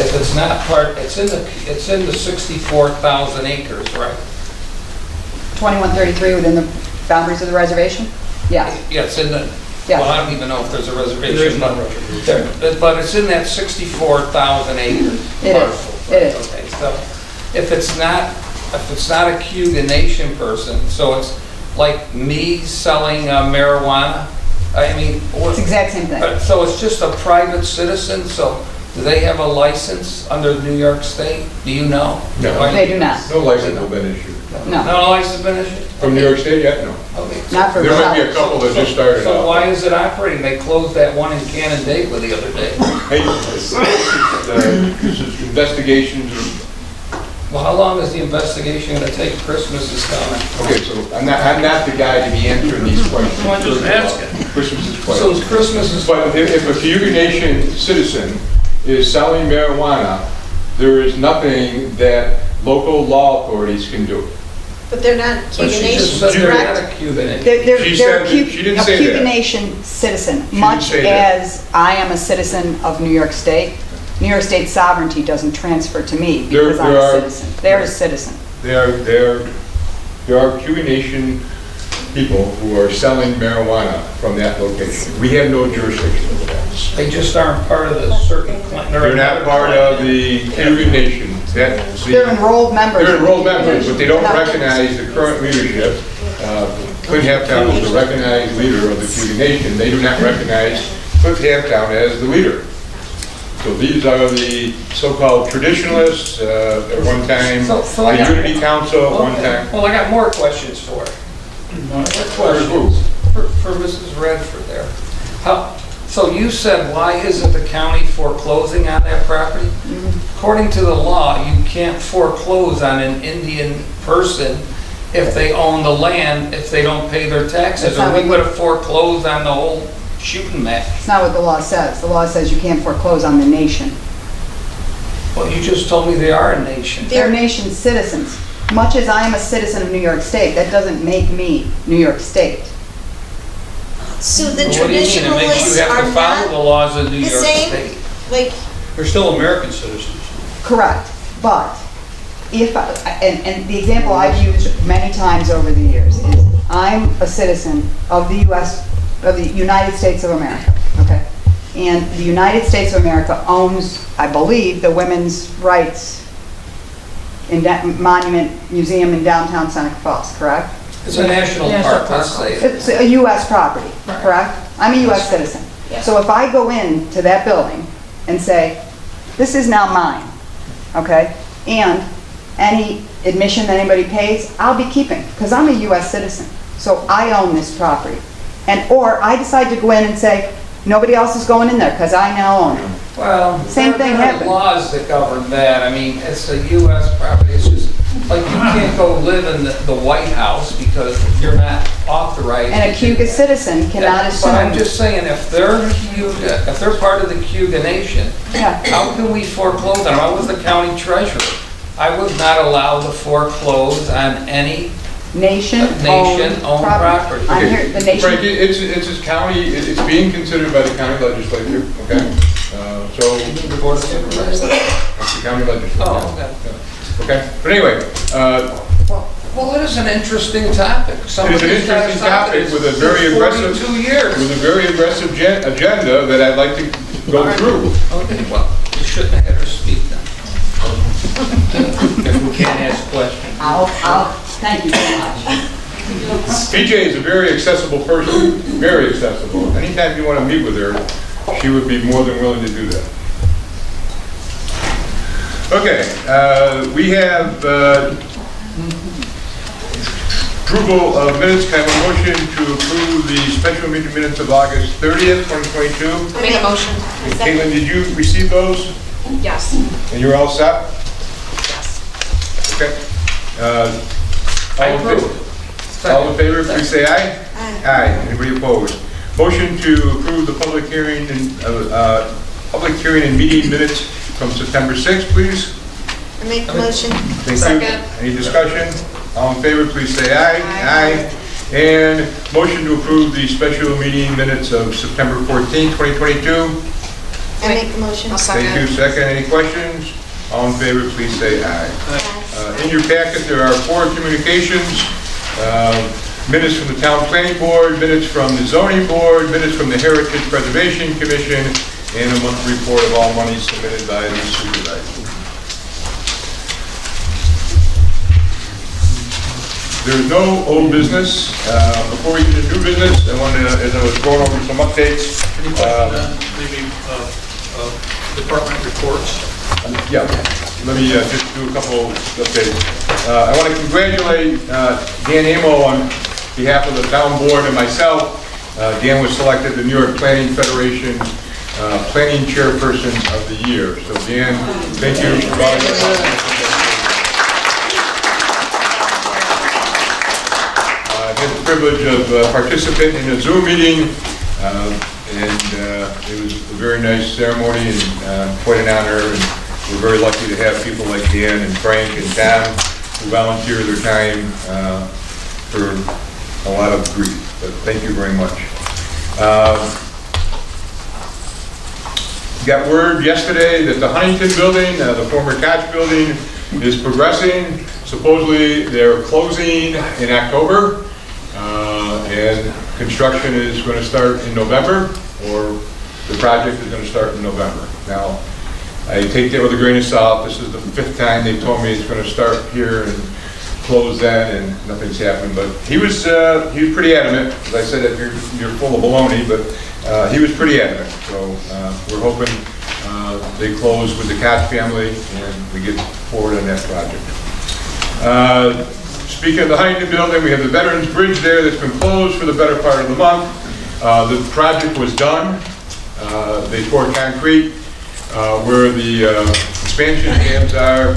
If it's not part, it's in the 64,000 acres, right? 2133 within the boundaries of the reservation? Yeah. Yeah, it's in the, Yeah. well, I don't even know if there's a reservation. There is no reservation. But it's in that 64,000 acres It is. parcel. It is. Okay, so if it's not a Cuban Nation person, so it's like me selling marijuana, I mean. It's the exact same thing. So it's just a private citizen, so do they have a license under New York State? Do you know? No. They do not. No license has been issued. No. No license been issued? From New York State yet? No. Okay. Not for There might be a sale. couple that just started So out. why is it operating? They closed that one in Canandaigua the other day. Hey, this is investigations. Well, how long is the investigation gonna take? Christmas is coming. Okay, so I'm not the guy to be answering these questions. I'm just asking. Christmas is So questions. it's Christmas is. But if a Cuban Nation citizen is selling marijuana, there is nothing that local law authorities can do. But they're not But Cuban she Nation, just said they're correct? not a Cuban. They're She they're said a that- she didn't a say Cuban that. Nation citizen, didn't much say that. as I am a citizen of New York State. New York State sovereignty doesn't transfer to me There- because I'm there a are- citizen. They're a citizen. There are Cuban Nation people who are selling marijuana from that location. We have no jurisdiction over that. They just aren't part of the certain clan. They're not part of the Cuban Nation. They're They're enrolled members. They're enrolled members, but they don't recognize the current leadership. Clint Halftown is the recognized leader of the Cuban Nation. They do not recognize Clint Halftown as the leader. So these are the so-called traditionalists, at one time, So I the got- Unity Council at one Okay. time. Well, I got more questions for her. More questions for Mrs. Redford there. So you said, why isn't the county foreclosing on that property? According to the law, you can't foreclose on an Indian person if they own the land, if they don't pay their taxes. That's not Or we what- would have foreclosed on the whole shooting match. It's not what the law says. The law says you can't foreclose on the nation. Well, you just told me they are a nation. They're nation citizens. Much as I am a citizen of New York State, that doesn't make me New York State. So the Well, what do you mean? It makes traditionalists you have are to follow the not laws of New the York same? State. Like, They're still American citizens. Correct, but if, and the example I've used many times over the years is, I'm a citizen of the U.S., of the United States of America, okay? And the United States of America owns, I believe, the Women's Rights Monument Museum in downtown Seneca Falls, correct? It's a national park, let's say. It's a U.S. property, correct? I'm a U.S. citizen. So if I go into that building and say, this is now mine, okay? And any admission that anybody pays, I'll be keeping, because I'm a U.S. citizen. So I own this property. Or I decide to go in and say, nobody else is going in there, because I now own it. Well, Same thing there are happened. laws that govern that. I mean, it's a U.S. property. It's just like you can't go live in the White House because you're not authorized. And a Cuga citizen cannot assume. But I'm just saying, if they're part of the Cuga nation, how can we foreclose on them? I was the county treasurer. I was not allowed to foreclose on any nation-owned property. I'm here, the nation. Frank, it's a county, it's being considered by the county legislature, okay? So. The board of supervisors. It's the county legislature. Oh, okay. Okay, but anyway. Well, it is an interesting topic. It is an interesting topic with a very aggressive. 42 years. With a very aggressive agenda that I'd like to go through. Okay, well, you shouldn't have had her speak then. If we can't ask questions. Thank you very much. PJ is a very accessible person, very accessible. Anytime you want to meet with her, she would be more than willing to do that. Okay, we have approval of minutes. Can I have a motion to approve the special meeting minutes of August 30th, 2022? I'll make a motion. Caitlin, did you receive those? Yes. And you're all set? Yes. Okay. I approve. All in favor, please say aye. Aye. Anybody opposed? Motion to approve the public hearing and meeting minutes from September 6th, please. I make the motion. Thank you. Any discussion? All in favor, please say aye. Aye. And motion to approve the special meeting minutes of September 14th, 2022. I make the motion. Thank you. Second. Any questions? All in favor, please say aye. In your packet, there are 4 communications. Minutes from the Town Planning Board, minutes from the Zoning Board, minutes from the Heritage Preservation Commission, and a monthly report of all monies submitted by the supervisor. There's no old business. Before we get to new business, I wanted to, as I was going over some updates. Any questions on maybe department reports? Yeah, let me just do a couple updates. I want to congratulate Dan Amo on behalf of the town board and myself. Dan was selected the New York Planning Federation Planning Chairperson of the Year. So Dan, thank you for volunteering. I had the privilege of participating in a Zoom meeting, and it was a very nice ceremony and quite an honor. And we're very lucky to have people like Dan and Frank and Tom who volunteer their time for a lot of grief. But thank you very much. Got word yesterday that the Huntington building, the former Koch building, is progressing. Supposedly they're closing in October, and construction is going to start in November, or the project is going to start in November. Now, I take that with a grain of salt. This is the 5th time they've told me it's going to start here and close then, and nothing's happened. But he was pretty adamant. As I said, that you're full of baloney, but he was pretty adamant. So we're hoping they close with the Koch family and we get forward on that project. Speaking of the Huntington building, we have the Veterans Bridge there that's been closed for the better part of the month. The project was done. They poured concrete where the expansion dams are.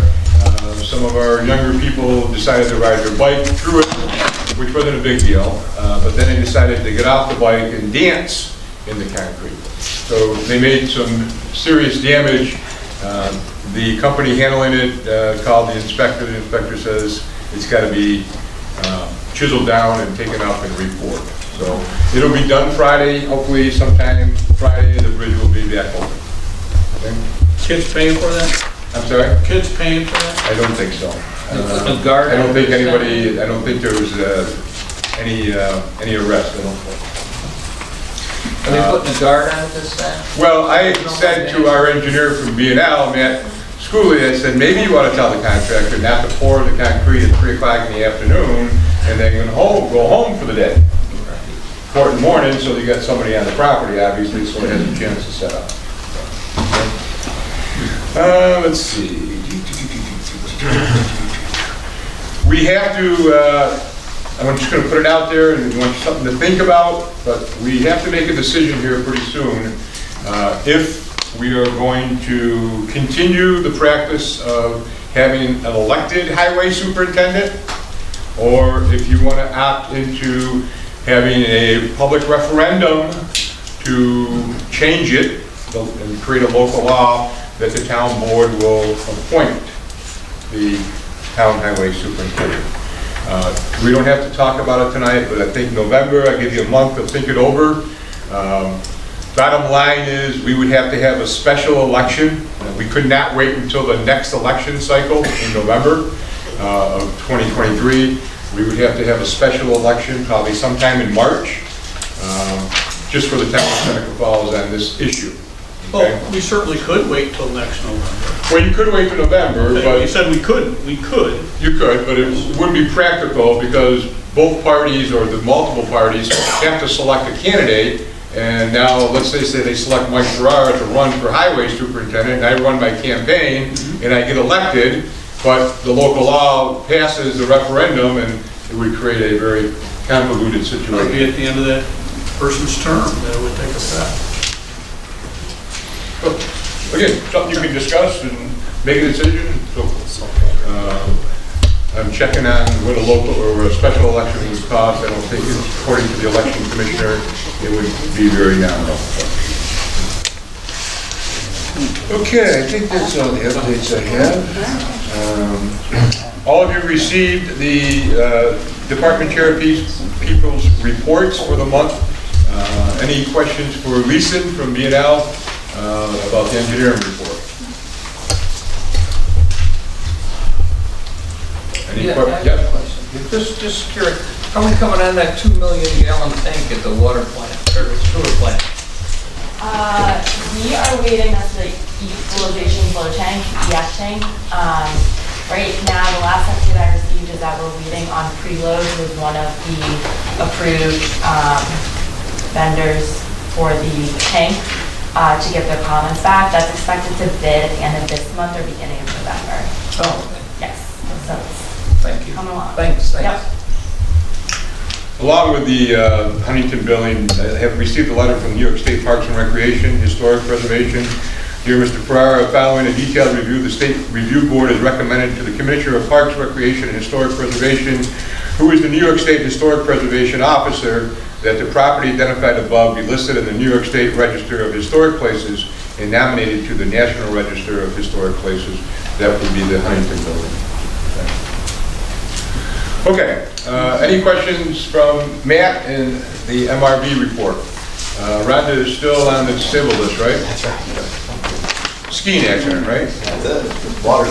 Some of our younger people decided to ride their bike through it, which wasn't a big deal. But then they decided to get off the bike and dance in the concrete. So they made some serious damage. The company handling it called the inspector. The inspector says it's got to be chiseled down and taken up and repoured. So it'll be done Friday. Hopefully sometime Friday the bridge will be back open. Okay? Kids paying for that? I'm sorry? Kids paying for that? I don't think so. I don't think there was any arrest. I don't think. Are they putting a guard on this thing? Well, I said to our engineer from B&L, Matt Schooley, I said, maybe you ought to tell the contractor not to pour the concrete at 3 o'clock in the afternoon and then go home for the day. Pour it in the morning so you got somebody on the property, obviously, so it has a chance to set up. Let's see. We have to, I'm just going to put it out there and want something to think about, but we have to make a decision here pretty soon if we are going to continue the practice of having an elected highway superintendent, or if you want to opt into having a public referendum to change it and create a local law that the town board will appoint the town highway superintendent. We don't have to talk about it tonight, but I think November, I give you a month to think it over. Bottom line is, we would have to have a special election. We could not wait until the next election cycle in November of 2023. We would have to have a special election, probably sometime in March, just for the town of Seneca Falls on this issue. Okay? Well, we certainly could wait till next November. Well, you could wait till November, You but said we couldn't. We could. you could, but it wouldn't be practical because both parties or the multiple parties have to select a candidate. And now, let's say they select Mike Ferrara to run for highway superintendent, and I run my campaign, and I get elected, but the local law passes the referendum, and it would create a very convoluted It would be situation. at the end of that person's term that it would take effect. Again, something you can discuss and make a decision. So, I'm checking on what a local or a special election would cost. I don't think, according to the election commissioner, it would be very nominal. Okay, I think that's all the updates I have. All of you received the department chair people's reports for the month. Any questions for Lisa from B&L about the engineering report? Any Yeah, I questions? have a question. Just curious, how are we coming on that 2 million gallon tank at the water plant, or the sewer plant? We are waiting, that's the equalization flow tank, EF tank. Right now, the last update I received is that we're waiting on Preload, who is one of the approved vendors for the tank, to get their comments back. That's expected to bid at the end of this month or beginning of November. Oh, okay. Yes, so it's Thank you. coming along. Thanks. Yep. Along with the Huntington billing, I have received a letter from New York State Parks and Recreation, Historic Preservation. Dear Mr. Ferrara, following a detailed review, the State Review Board has recommended to the Commissioner of Parks, Recreation, and Historic Preservation, who is the New York State Historic Preservation Officer, that the property identified above be listed in the New York State Register of Historic Places and nominated to the National Register of Historic Places. That would be the Huntington building. Okay, any questions from Matt and the MRB report? Rhonda is still on the disabled list, right? That's right. Skiing accident, right? That's it. Water.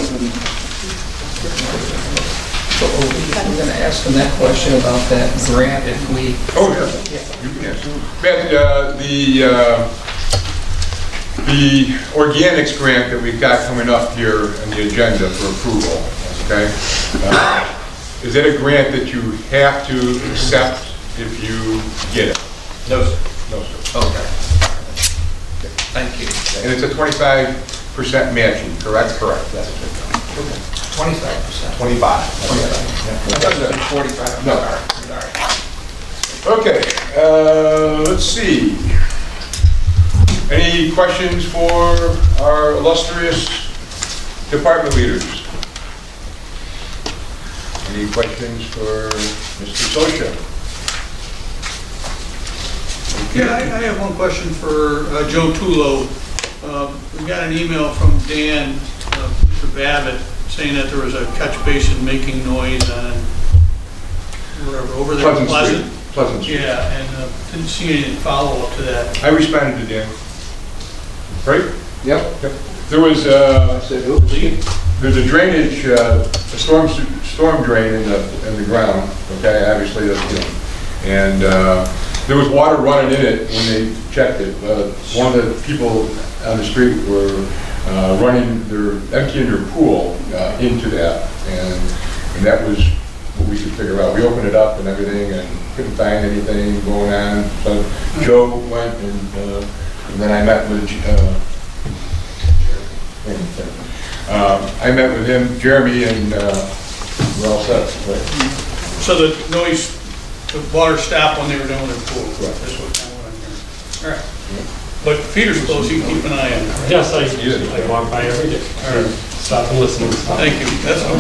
So we're going to ask them that question about that grant if we... Oh, yeah, you can answer. Matt, the organics grant that we've got coming up here on the agenda for approval, okay? Is that a grant that you have to accept if you get it? No, sir. No, sir. Okay. Thank you. And it's a 25% matching, correct? Correct, that's it. 25%. 25. I thought it was 45. No. Sorry. Okay, let's see. Any questions for our illustrious department leaders? Any questions for Mr. Sosha? Yeah, I have one question for Joe Tulo. We got an email from Dan, Mr. Babbitt, saying that there was a catch basin making noise on wherever, over there. Pleasant Street. Yeah, and didn't see any follow-up to that. I responded to Dan. Right? Yep. There was, there's a drainage, a storm drain in the ground, okay, obviously, that's, you know, and there was water running in it when they checked it. One of the people on the street were emptying their pool into that, and that was what we could figure out. We opened it up and everything and couldn't find anything going on. So Joe went and then I met with Jeremy, and we're all set, right? So the noise, the water stopped when they were done with their pool. Right. That's what I'm hearing. All right. But Peter's close, you can keep an eye on it. Yes, I walk by every day. All right. Stop and listen. Thank you. That's all.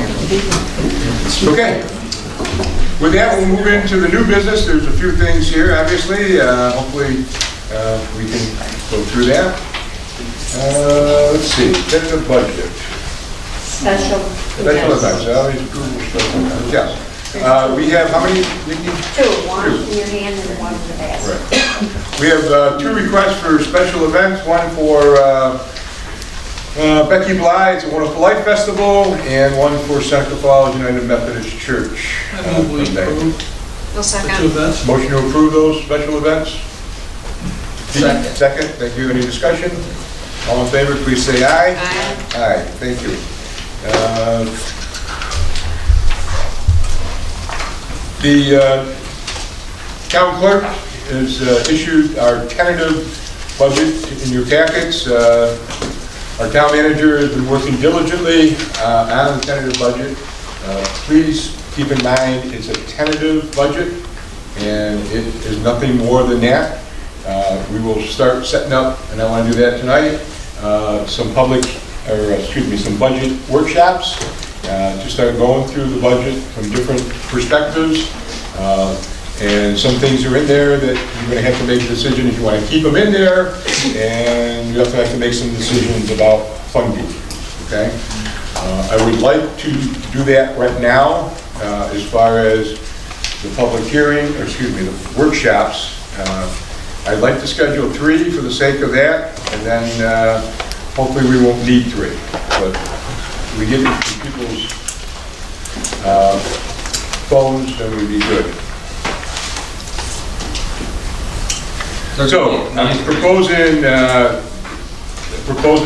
Okay. With that, we'll move into the new business. There's a few things here, obviously. Hopefully, we can go through that. Let's see, get the budget. Special Special events, always approval special events, yes. We have how many, Nikki? Two, one in your hand and one in the basket. Right. We have two requests for special events, one for Becky Blythe's Wonderful Life Festival, and one for Seneca Falls United Methodist Church. I move we approve I'll the second. two events. Motion to approve those special events? Second. Second, thank you. Any discussion? All in favor, please say aye. Aye. Aye, thank you. The town clerk has issued our tentative budget in your packets. Our town manager has been working diligently on the tentative budget. Please keep in mind it's a tentative budget and it is nothing more than that. We will start setting up, and I want to do that tonight, some budget workshops to start going through the budget from different perspectives. And some things are in there that you're going to have to make a decision if you want to keep them in there, and you have to make some decisions about funding, okay? I would like to do that right now as far as the public hearing, the workshops. I'd like to schedule 3 for the sake of that, and then hopefully we won't need 3. But we get into people's phones, then we'd be good. So, I'm proposing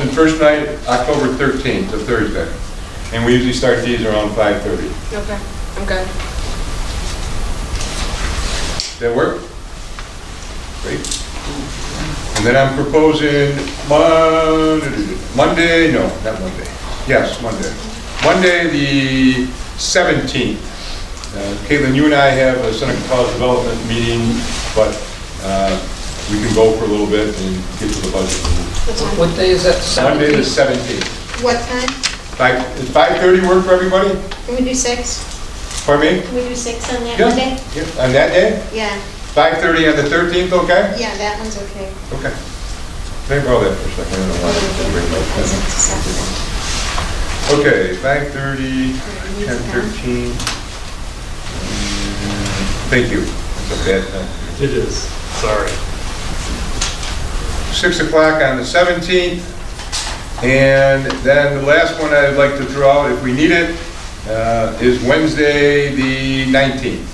first night, October 13th, a Thursday. And we usually start these around 5:30. Okay, I'm good. Does that work? Great. And then I'm proposing Monday, no, not Monday. Yes, Monday. Monday, the 17th. Caitlin, you and I have a Seneca Falls Development meeting, but we can go for a little bit and get to the budget. What day is that? Monday, the 17th. What time? Does 5:30 work for everybody? Can we do 6? Pardon me? Can we do 6 on that Yeah. Monday? Yeah. On that day? Yeah, 5:30 on the 13th, okay? yeah, that one's okay. Okay. Can I borrow that for a second? I don't know why. Okay, 5:30, 10:13. Thank you. That's a bad time. It is, sorry. 6 o'clock on the 17th. And then the last one I'd like to throw out, if we need it, is Wednesday, the 19th.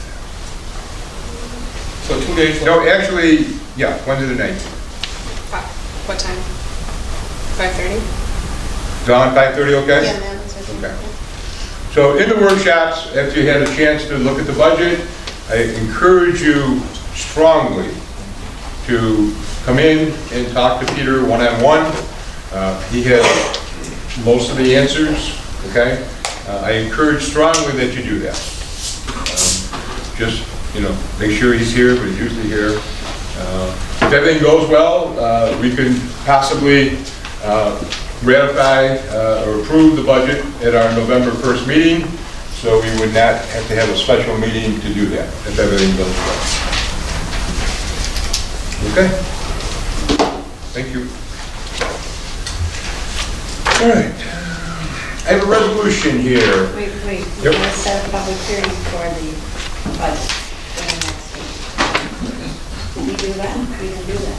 So 2 days. No, actually, yeah, Wednesday the 19th. What time? 5:30? Dawn, 5:30, okay? Yeah, that one's okay. Okay. So in the workshops, after you had a chance to look at the budget, I encourage you strongly to come in and talk to Peter one-on-one. He has most of the answers, okay? I encourage strongly that you do that. Just, make sure he's here, but he's usually here. If everything goes well, we can possibly ratify or approve the budget at our November 1st meeting, so we would not have to have a special meeting to do that, if everything goes well. Okay? Thank you. All right. I have a resolution here. Wait, Yep. we're going to set a public hearing for the budget for the next meeting. Can we do that? We can do that.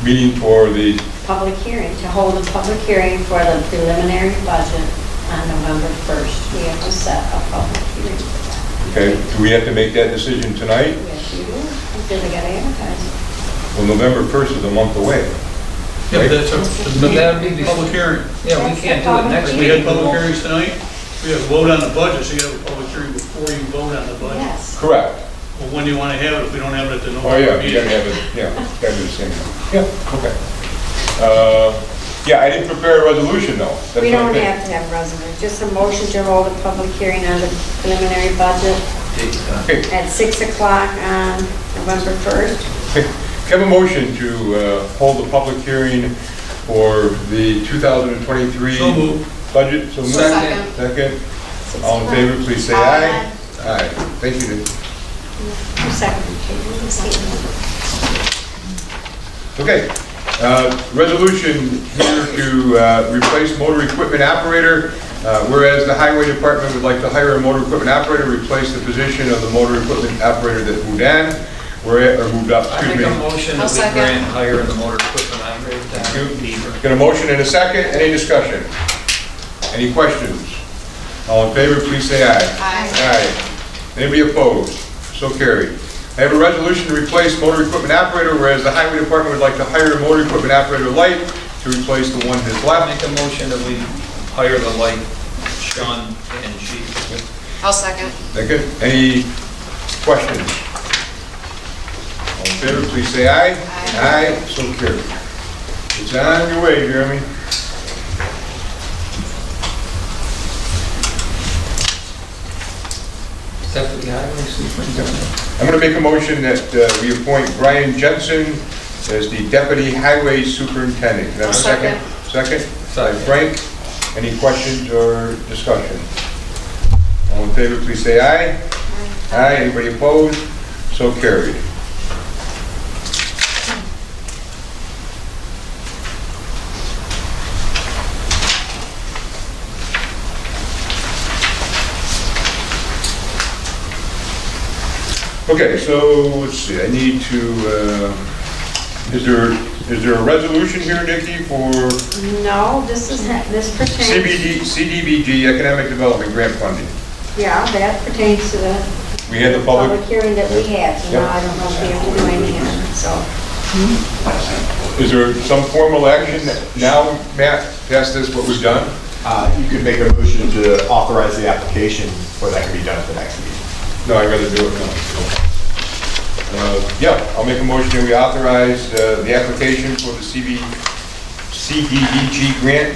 Meeting for the, Public hearing, to hold a public hearing for the preliminary budget on November 1st. We have to set a public hearing for that. okay, do we have to make that decision tonight? Yes, you do. Until they gotta advertise. Well, November 1st is a month away. Yeah, but that's But that'd be before, public hearing. yeah, we can't do it next We week. had public hearings tonight, we have a vote on the budget, so you have a public hearing before you vote on the budget. Yes. Correct. Well, when do you want to have it if we don't have it at the Oh, yeah, November you gotta meeting? have it, yeah, gotta do the same thing. Yeah, okay. Yeah, I didn't prepare a resolution though. That's We what I don't did. have to have a resolution, just a motion to hold a public hearing on the preliminary budget Okay, at 6 o'clock on November 1st. okay. Have a motion to hold a public hearing for the 2023 So moved. budget. So moved. Second. Second. All in favor, please say aye. Aye. Thank you. Nick. Who seconded? Okay, resolution here to replace motor equipment operator. Whereas the highway department would like to hire a motor equipment operator, replace the position of the motor equipment operator that moved in, or moved up, I excuse make me. a motion I'll that we second. grant hire the motor equipment operator. Thank Got a motion and a second, any discussion? Any questions? All in favor, please say aye. Aye. Aye. Anybody opposed? So carried. I have a resolution to replace motor equipment operator, whereas the highway department would like to hire a motor equipment operator light to replace the one that's I left. make a motion that we hire the light, Sean and Chief. I'll second. Second, any questions? All in favor, please say aye. Aye. So carried. It's on your way, Jeremy. Deputy Highway Superintendent. I'm going to make a motion that we appoint Brian Jensen as the Deputy Highway Superintendent. Can I have a second? Second? Second. Frank, any questions or discussion? All in favor, please say aye. Aye. Anybody opposed? So carried. Okay, so let's see, I need to, is there a resolution here, Nikki, for No, this pertains, CDBG Economic Development Grant Funding? yeah, that pertains to the We had the public, public hearing that we had, so now I don't know if we have to do anything on it, so. is there some formal action now, Matt, past this, what we've done? You could make a motion to authorize the application, or that can be done at the next meeting. No, I'd rather do it now. Yeah, I'll make a motion that we authorize the application for the CDBG grant,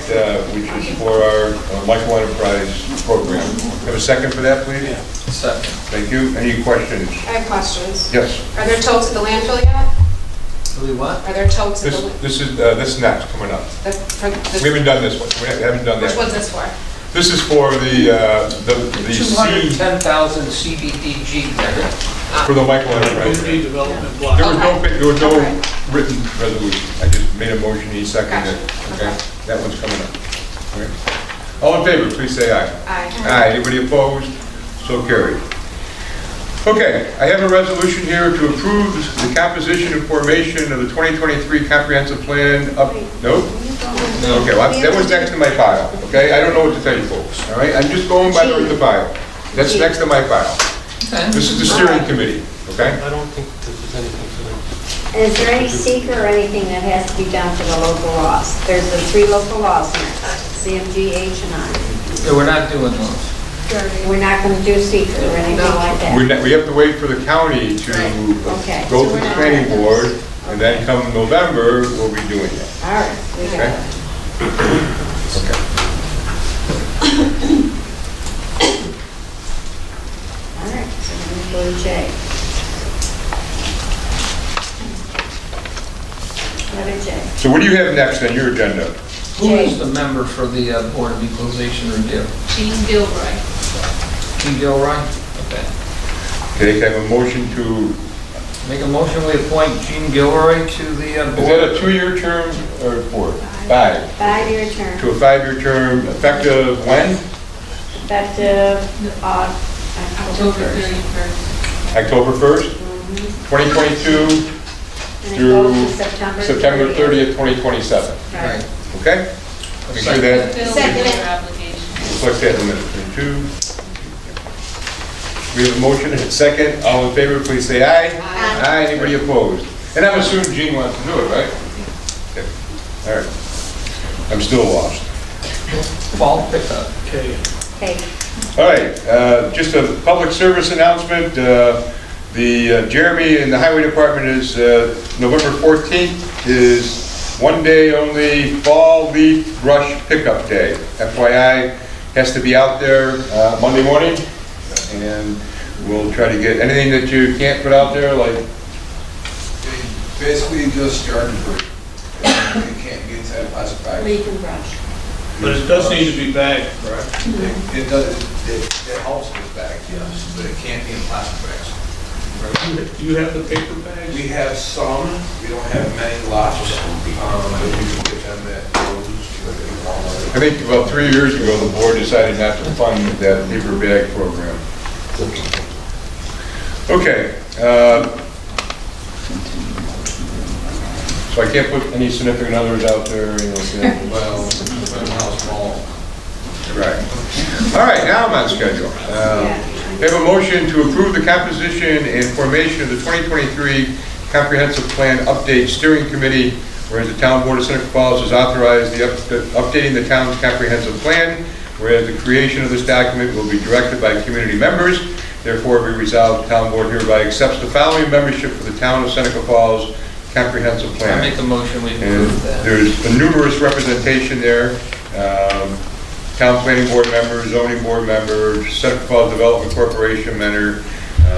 which is for our Michael Enterprise program. Have a second for that, please? Second. Thank you. Any questions? I have questions. Yes. Are there totes at the landfill yet? Do we what? Are there totes at the, This is next, coming up. We haven't done this one. We haven't done which one's that. this for? This is for the C, 210,000 CBDG there. for the Michael Enterprise. Community development block. There was no Okay. written resolution. I just made a motion, he seconded it. Gotcha. Okay? That one's coming up. Okay. All in favor, please say aye. Aye. Aye. Anybody opposed? So carried. Okay, I have a resolution here to approve the composition and formation of the 2023 comprehensive plan up, nope? Okay, well, that was next to my file, okay? I don't know what to tell you folks, all right? I'm just going by the file. That's next to my file. This is the steering committee, okay? I don't think this is anything for them. Is there any seeker or anything that has to be done for the local laws? There's the 3 local laws next, CMG, H, and I. Yeah, we're not doing those. We're not going to do seeker or anything like that. We have to wait for the county to Okay. go to the planning board, and then come November, we'll be doing it. All right, we got Okay. it. Okay. All right, so we're going to go to J. Letter J. So what do you have next on your agenda? Who is the member for the Board of Equalization Review? Jean Gilroy. Jean Gilroy? Okay. Okay, can I have a motion to, Make a motion, we appoint Jean Gilroy to the is that board. a 2-year term or 4? 5. 5-year term, To a 5-year term, effective when? effective October 1st. October 1st, 2022 And it through goes to September 30th, 2027. Right. Okay? Make sure that, Second. reflect that in a minute. 22. We have a motion and a second. All in favor, please say aye. Aye. Anybody opposed? And I'm assuming Gene wants to do it, right? Okay. All right. I'm still lost. Fall pickup. Okay. Okay. All right, just a public service announcement. The Jeremy in the Highway Department is November 14th is one day only fall leaf brush pickup day. FYI, has to be out there Monday morning, and we'll try to get anything that you can't put out there, like Basically just yard debris. You can't be inside a plastic bag. Leaf and brush. But it does need to be bagged, correct? It does, it helps with bags, yes, but it can't be in plastic bags. Do you have the paper bags? We have some, we don't have many lots, but we can get them at I think about 3 years ago, the board decided not to fund that paper bag program. Okay. So I can't put any significant others out there, you know, well, depending on how small. right. All right, now I'm on schedule. We have a motion to approve the composition and formation of the 2023 Comprehensive Plan Update Steering Committee, whereas the Town Board of Seneca Falls has authorized updating the town's comprehensive plan, whereas the creation of this document will be directed by community members. Therefore, be resolved, the Town Board hereby accepts the following membership for the Town of Seneca Falls Comprehensive Plan. I make a motion, we And approve that. there's a numerous representation there. Town Planning Board member, Zoning Board member, Seneca Falls Development Corporation member,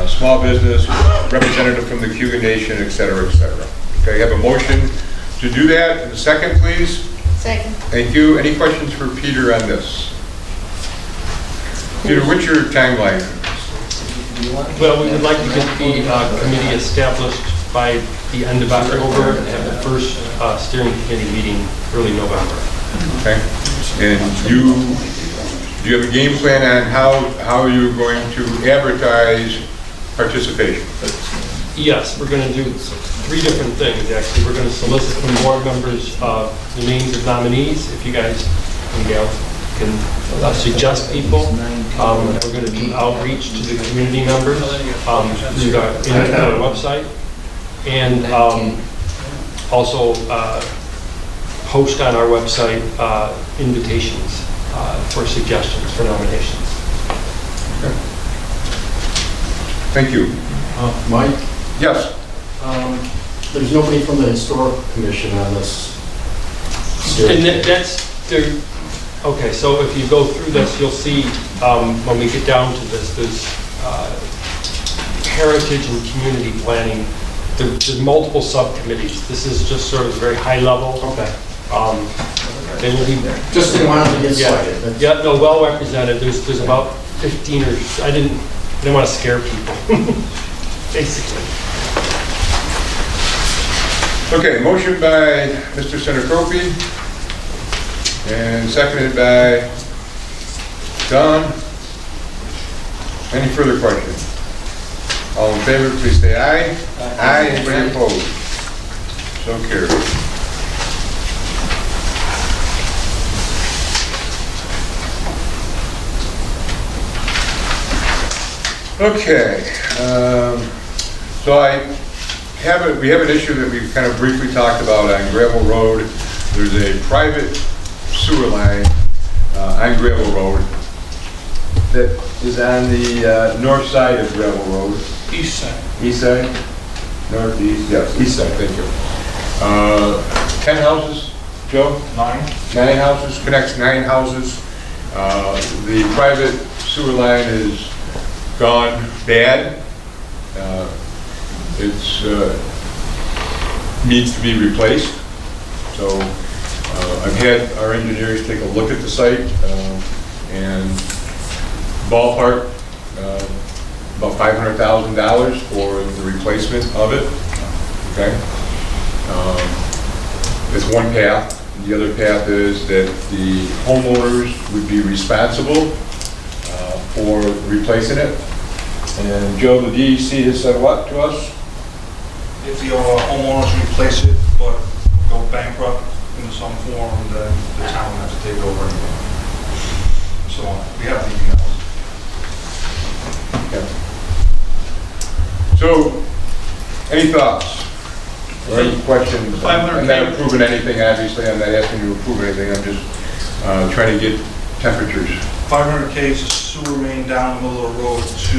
small business, representative from the Cuban Nation, et cetera, et cetera. Okay, have a motion to do that. And a second, please. Second. Thank you. Any questions for Peter on this? Peter, what's your timeline? Well, we would like to get the committee established by the end of October and have the first steering committee meeting early November. Okay. And do you have a game plan on how you're going to advertise participation? Yes, we're going to do 3 different things, actually. We're going to solicit from board members the names of nominees, if you guys and gals can suggest people. We're going to do outreach to the community members through our website, and also post on our website invitations for suggestions for nominations. Okay. Thank you. Mike? Yes. There's nobody from the Historic Commission on this. And that's the, okay, so if you go through this, you'll see when we get down to this, there's heritage and community planning. There's multiple subcommittees. This is just sort of very high level. Okay. They will be Just didn't want to get cited. Yeah, no, well represented. There's about 15 or I didn't want to scare people, basically. Okay, motion by Mr. Seneca and seconded by Don. Any further questions? All in favor, please say aye. Aye. Anybody opposed? So carried. Okay, so we have an issue that we've kind of briefly talked about on Gravel Road. There's a private sewer line on Gravel Road that is on the north side of Gravel Road. East side. East side? Northeast, yes, east side, thank you. 10 houses, Joe? 9 houses, connects 9 houses. The private sewer line is gone bad. It's needs to be replaced. So I've had our engineers take a look at the site and ballpark about $500,000 for the replacement of it. Okay. It's one path. The other path is that the homeowners would be responsible for replacing it. And Joe, the DEC has said what to us? If the homeowners replace it, but go bankrupt in some form, then the town has to take over. So we have the emails. Yeah. So, any thoughts? Or any questions? I'm not approving anything, obviously, I'm not asking you to approve anything, I'm just trying to get temperatures. 500 K's sewer main down the middle of the road to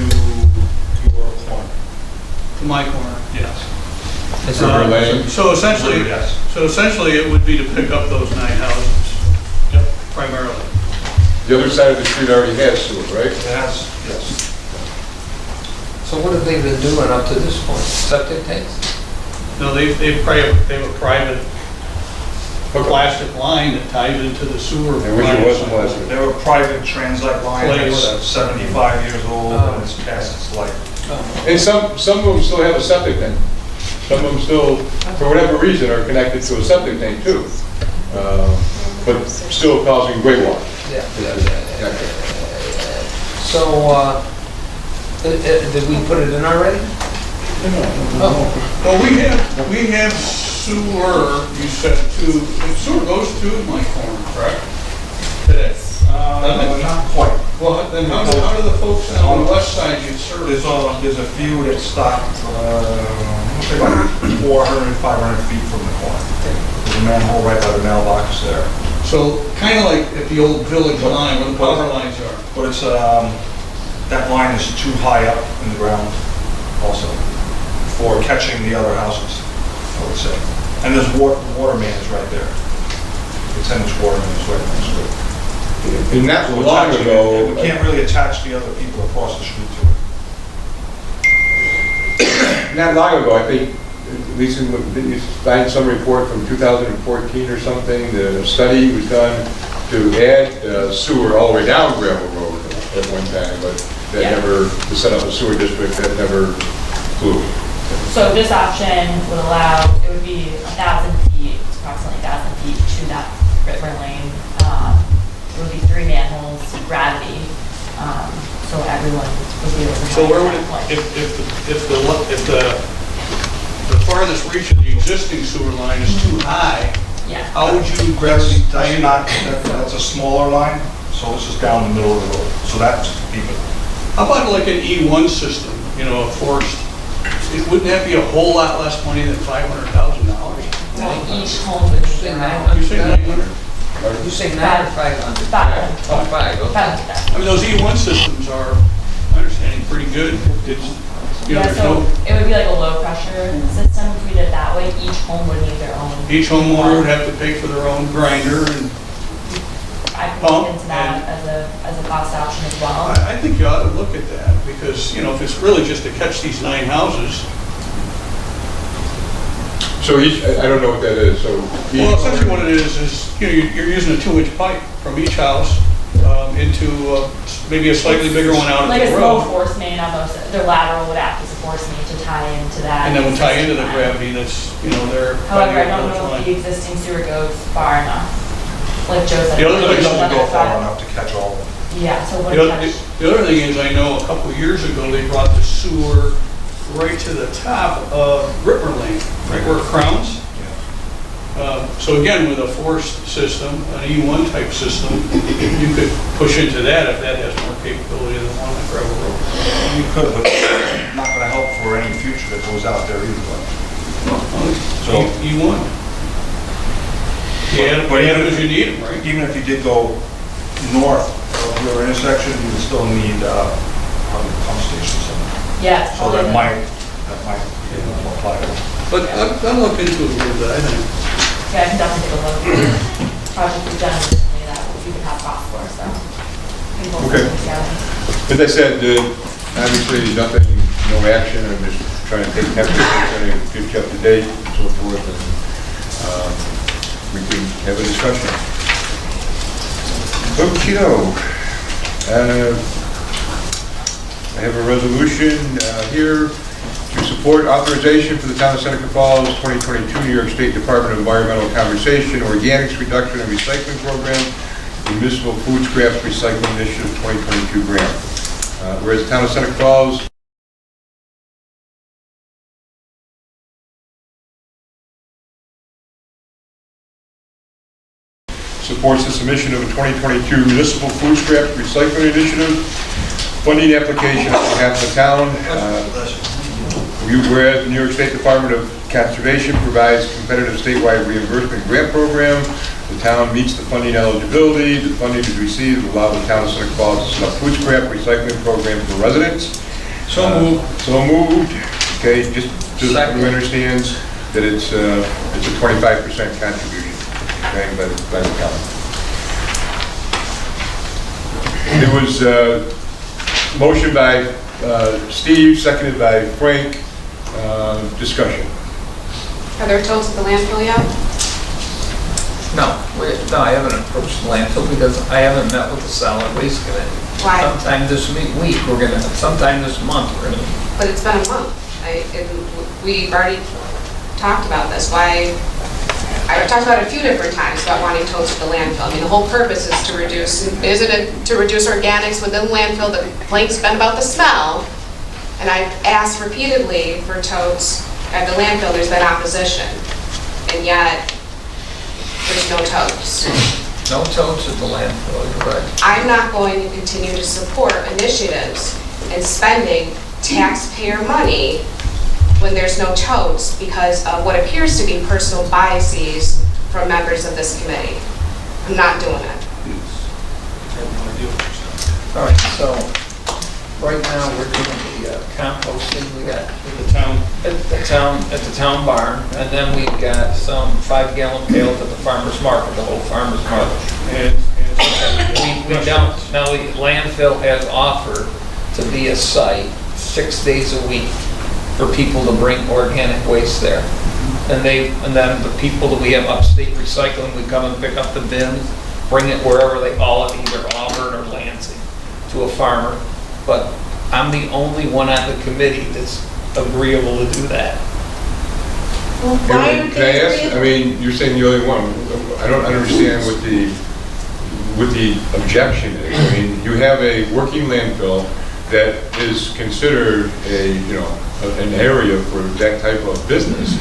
your corner. To my corner. Yes. River Lane? So essentially, Yes. it would be to pick up those 9 houses. Yep. Primarily. The other side of the street already has sewer, right? It has, yes. So what have they been doing up to this point? Septic tanks? No, they have a private plastic line that ties into the sewer. And which it wasn't last year. They were private transite line Place. that's 75 years old and it's past its life. And some of them still have a septic tank. Some of them still, for whatever reason, are connected to a septic tank too. But still causing gray water. Yeah. So, did we put it in already? Well, we have sewer, you said, sewer goes to my corner, correct? Today. Not quite. Well, then how do the folks on the west side get service? There's a few that stop, about 400, 500 feet from the corner. There's a manhole right by the mailbox there. So, kind of like at the old village line where the power lines are. But it's, that line is too high up in the ground also for catching the other houses, I would say. And there's water main is right there. The 10-inch water main is right next to it. And not So long ago, we can't really attach the other people across the street to it. not long ago, I think, at least didn't you find some report from 2014 or something, the study was done to add sewer all the way down Gravel Road at one time, but that never, to set up a sewer district, that never flew. So this option would allow, it would be 1,000 feet, approximately 1,000 feet to that river lane. It would be 3 manholes, gravity, so everyone would be able to. So where would it, if the farthest reach of the existing sewer line is too high, how would you gravity tie in? That's a smaller line, so this is down the middle of the road. So that's even. How about like an E1 system, a forced, wouldn't that be a whole lot less money than $500,000? Well, each home would be their own. You say 900? You say 9 or 500? 500. Oh, 5, okay. I mean, those E1 systems are, my understanding, pretty good. It's, Yeah, so it would be like a low pressure system. If we did it that way, each home would need their own. Each homeowner would have to pay for their own grinder and I can pump. look into that as a cost option as well. I think you ought to look at that because, if it's really just to catch these 9 houses. So each, I don't know what that is, so. Well, essentially what it is you're using a 2-inch pipe from each house into maybe a slightly bigger one out like at the a small road. force main almost. Their lateral would act as a force main to tie into that. And then would tie into the gravity that's, there. However, I don't know if the existing sewer goes far enough. Like Joe said. The other It thing- doesn't go far enough to catch all of them. Yeah, so what The other thing is, I know a couple of years ago, they brought the sewer right to the top of Ripper Lane, right where it crowns. So again, with a forced system, an E1 type system, you could push into that if that has more capability than the one on Gravel Road. You could, but it's not going to help for any future that goes out there either. So E1. Yeah, but as you need them, right? Even if you did go north of your intersection, you would still need probably a pump station somewhere. Yeah. So that might apply. But I'll look into it a little bit, I think. Yeah, I can definitely take a look. Project we've done recently that we would have cost for, so. Okay. As I said, obviously nothing, no action, I'm just trying to take temperature, trying to get you up to date and so forth, and we can have a discussion. Okey-doke. I have a resolution here to support authorization for the Town of Seneca Falls 2022 New York State Department of Environmental Conservation Organics Reduction and Recycling Program, the Municipal Food Scraps Recycling Initiative 2022 grant. Whereas the Town of Seneca Falls supports the submission of a 2022 Municipal Food Scraps Recycling Initiative funding application on behalf of the town. Whereas the New York State Department of Conservation provides competitive statewide reimbursement grant program, the town meets the funding eligibility. The funding is received will allow the town of Seneca Falls to set up food scrap recycling program for residents. So moved. So moved. Okay, just so everyone understands that it's a 25% contribution, okay, by the town. There was motion by Steve, seconded by Frank. Discussion. Are there totes at the landfill yet? No, I haven't approached the landfill because I haven't met with the solid waste committee. Why? Sometime this sometime this month, we're gonna. But it's been a month. We've already talked about this. Why? I've talked about it a few different times about wanting totes at the landfill. I mean, the whole purpose is to reduce organics within the landfill. The complaint's been about the smell. And I've asked repeatedly for totes at the landfill. There's been opposition. And yet, there's no totes. No totes at the landfill, you're right. I'm not going to continue to support initiatives and spending taxpayer money when there's no totes because of what appears to be personal biases from members of this committee. I'm not doing it. All right, so right now we're doing the composting. We got at the town barn, and then we've got some 5-gallon pails at the farmer's market, the whole farmer's market. We don't. Now the landfill has offered to be a site 6 days a week for people to bring organic waste there. And then the people that we have upstate recycling, we come and pick up the bins, bring it wherever they haul it, either Auburn or Lansing, to a farmer. But I'm the only one on the committee that's agreeable to do that. Well, why aren't Can I ask, I mean, you're saying the only one. I don't understand what the objection is. I mean, you have a working landfill that is considered an area for that type of business.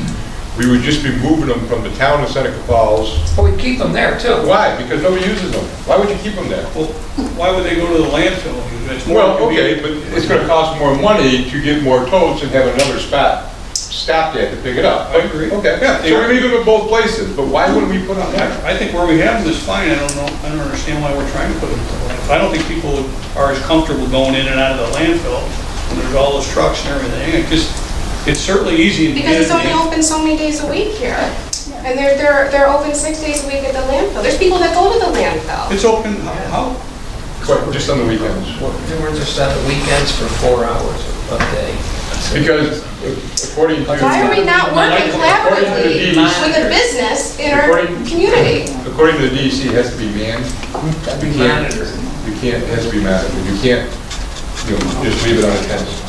We would just be moving them from the town of Seneca Falls. But we keep them there too. Why? Because nobody uses them. Why would you keep them there? Well, why would they go to the landfill? It's more Well, okay, convenient. but it's gonna cost more money to get more totes and have another spot stopped at to pick it up. I agree. Okay, Yeah, so we're leaving it both places, but why wouldn't we put on Yeah, that? I think where we have them is fine. I don't understand why we're trying to put them to the landfill. I don't think people are as comfortable going in and out of the landfill when there's all those trucks and everything. It's certainly easy to get. Because it's only open so many days a week here. And they're open 6 days a week at the landfill. There's people that go to the landfill. It's open, how? Just on the weekends. We're just on the weekends for 4 hours a day. Because according to... Why are we not working collaboratively with a business in our community? According to the DEC, it has to be manned. Be monitored. You can't, it has to be monitored. You can't, just leave it unattended.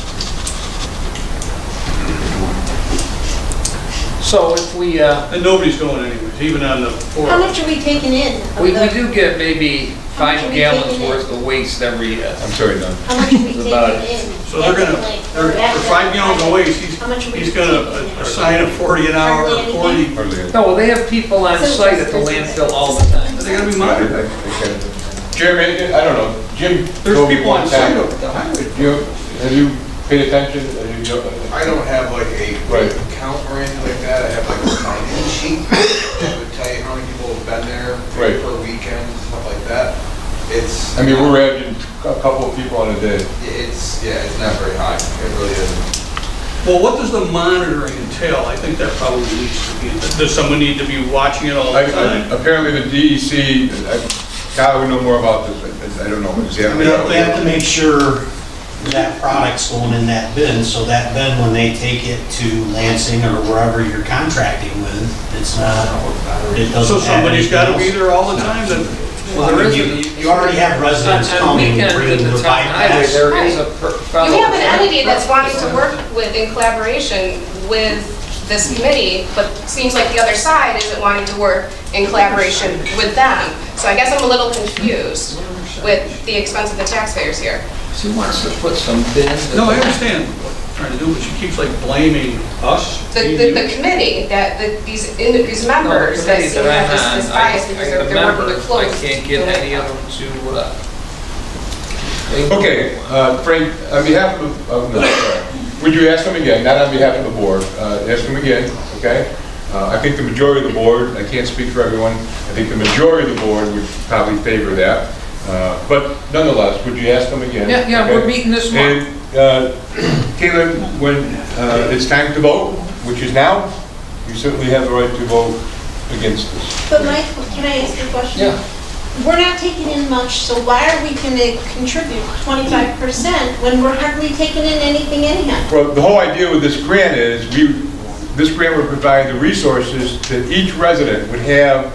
So if we, And nobody's going anyways, even on the 4 How hours. much are we taking in? we do get maybe How much are 5 we gallons taking in? worth of waste every, I'm sorry, Don. How much are we About taking in? So they're gonna, for 5 gallons of waste, How much are we he's gonna assign a 40 an hour, or 40. Hardly any. no, well, they have people on site at the landfill all the time. They gotta be monitored. Jeremy, I don't know, Jim. There's told me people one on site time- over at the highway. Have you paid attention? I don't have like a Right. count or anything like that. I have like a sign-in sheet that would tell you how many people have been there Right. per weekend, stuff like that. It's. I mean, we're averaging a couple of people on a day. It's not very high. It really isn't. Well, what does the monitoring entail? I think that probably needs to be, does someone need to be watching it all the time? Apparently the DEC, Kyle would know more about this, I don't know exactly. They have to make sure that product's going in that bin, so that bin, when they take it to Lansing or wherever you're contracting with, it's not, it doesn't So have somebody's anything gotta be else. there all the time then? Well, I mean, you already have residents On coming, weekends at bringing the the town highway, bypass. there is a fellow. You have an entity that's wanting to work with, in collaboration with this committee, but seems like the other side isn't wanting to work in collaboration with them. So I guess I'm a little confused with the expense of the taxpayers here. She wants to put some bins. No, I understand what you're trying to do, but she keeps like blaming us. The committee, these members that committee seem to that have I'm this on, bias because they're working members, with clothes. I can't get any of them to, Okay, Frank, on behalf of, no, sorry. Would you ask him again, not on behalf of the board, ask him again, okay? I think the majority of the board, I can't speak for everyone, I think the majority of the board would probably favor that. But nonetheless, would you ask him again? Yeah, okay? we're meeting this month. And Caitlin, when it's time to vote, which is now, you certainly have the right to vote against this. But Mike, can I ask you a question? Yeah. We're not taking in much, so why are we gonna contribute 25% when we're hardly taking in anything anyhow? Well, the whole idea with this grant is, this grant would provide the resources that each resident would have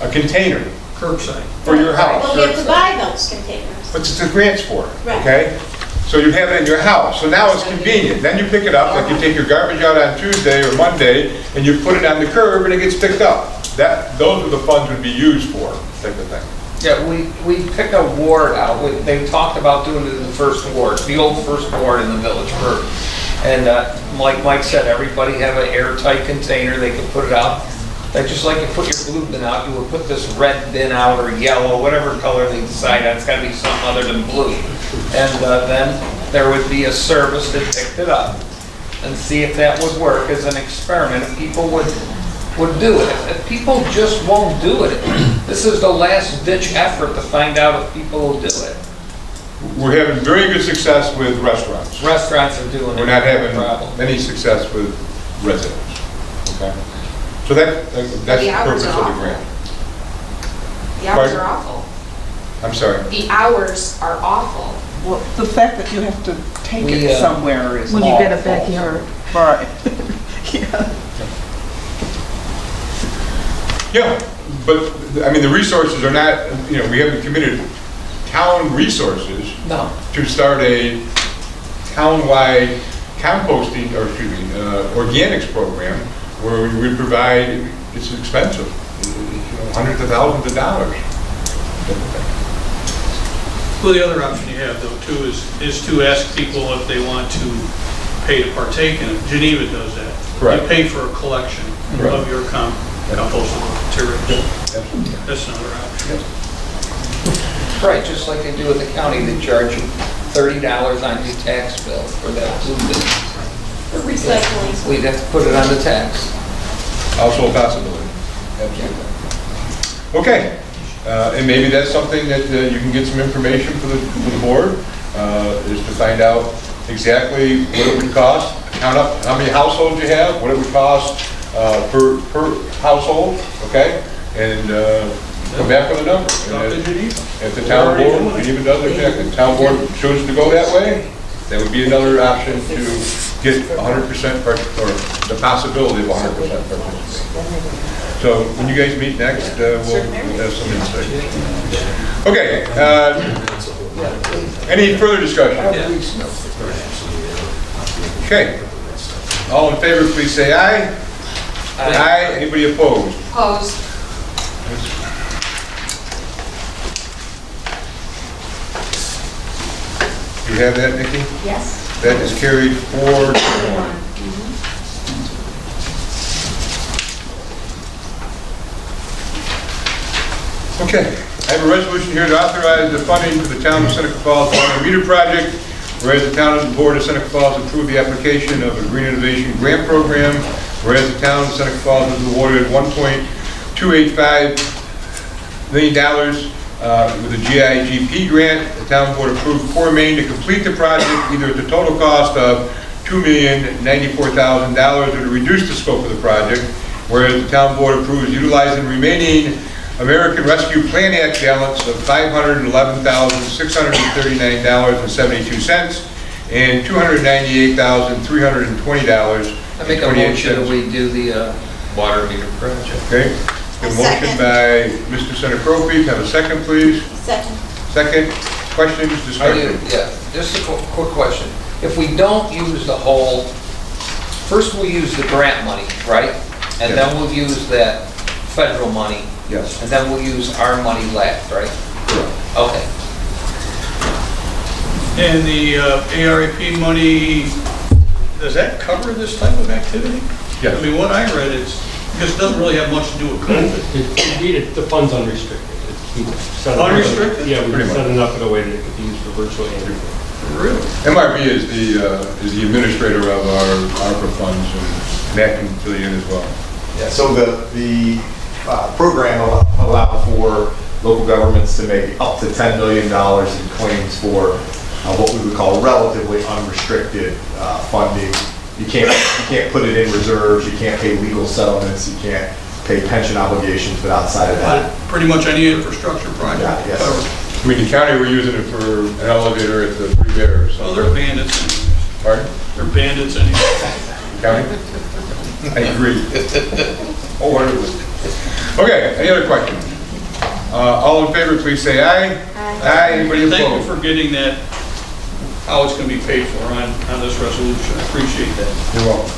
a container Curbside. for your house. Well, we have to buy those containers. But it's the grants for it, Right. okay? So you have it in your house, so now it's convenient. Then you pick it up, like you take your garbage out on Tuesday or Monday, and you put it on the curb and it gets picked up. Those are the funds would be used for, type of thing. Yeah, we picked a ward out. They talked about doing it in the first ward, the old first ward in the village. And like Mike said, everybody have an airtight container. They could put it out. Like just like you put your blue bin out, you would put this red bin out or yellow, whatever color they decide on. It's got to be something other than blue. And then there would be a service that picked it up and see if that would work as an experiment. If people would do it. If people just won't do it, this is the last ditch effort to find out if people will do it. We're having very good success with restaurants. Restaurants are doing it. We're not having problem. any success with residents, okay? So that's the purpose of the grant. The hours Pardon? are awful. I'm sorry. The hours are awful. Well, the fact that you have to take it somewhere is When you get a awful. backyard. Right. Yeah, but, I mean, the resources are not, we haven't committed town resources to start a town-wide composting, or excuse me, organics program where we would provide, it's expensive, hundreds of thousands of dollars. Well, the other option you have though too is to ask people if they want to pay to partake in it. Geneva does that. Correct. You pay for a collection of your compostable materials. That's another option. Right, just like they do with the county, they charge you $30 on your tax bill for that blue bin. For recycling. We'd have to put it on the tax. Also a possibility, absolutely. Okay, and maybe that's something that you can get some information for the board, is to find out exactly what it would cost, count up how many households you have, what it would cost per household, okay? And come back with a number. And if the town board, Geneva does it, if the town board chooses to go that way, that would be another option to get 100% or the possibility of 100% participation. So when you guys meet next, we'll have some insight. Okay, any further discussion? Okay, all in favor, please say aye. Aye. Anybody opposed? Opposed. You have that, Nikki? Yes. That is carried 4-1. Okay, I have a resolution here to authorize the funding for the town of Seneca Falls water meter project, whereas the town and the board of Seneca Falls approved the application of a Green Innovation Grant Program, whereas the town of Seneca Falls was awarded $1.285 million with a GIGP grant. The town board approved Core Main to complete the project either at the total cost of $2,094,000 or to reduce the scope of the project, whereas the town board approves utilizing remaining American Rescue Plan Act balance of $511,639.72 and $298,320. I make a motion that we do the water meter project. Okay. A motion by Mr. Seneca. Have a second, please. Second. Second. Questions, discussion? Yeah, just a quick question. If we don't use the whole, first we'll use the grant money, right? And then we'll use that federal money. Yes. And then we'll use our money left, right? Correct. Okay. And the ARAP money, does that cover this type of activity? Yes. I mean, what I read is, because it doesn't really have much to do with COVID. Indeed, the fund's unrestricted. set it up- Unrestricted? Yeah, we Pretty set it up in a way that it could be used for virtually anything. Really? MRB is the administrator of our ARPA funds, and Matt can fill you in as well. Yeah, so the program allow for local governments to make up to $10 million in claims for what we would call relatively unrestricted funding. You can't put it in reserves, you can't pay legal settlements, you can't pay pension obligations, but outside of that. Pretty much any infrastructure project. Yeah, yes. I mean, the county, we're using it for an elevator at the Three Bears. Well, they're bandits anyways. Pardon? They're bandits anyways. County? I agree. Wholeheartedly. Okay, any other questions? All in favor, please say aye. Aye. Anybody Thank you opposed? for getting that, how it's going to be paid for on this resolution. I appreciate that. You're welcome.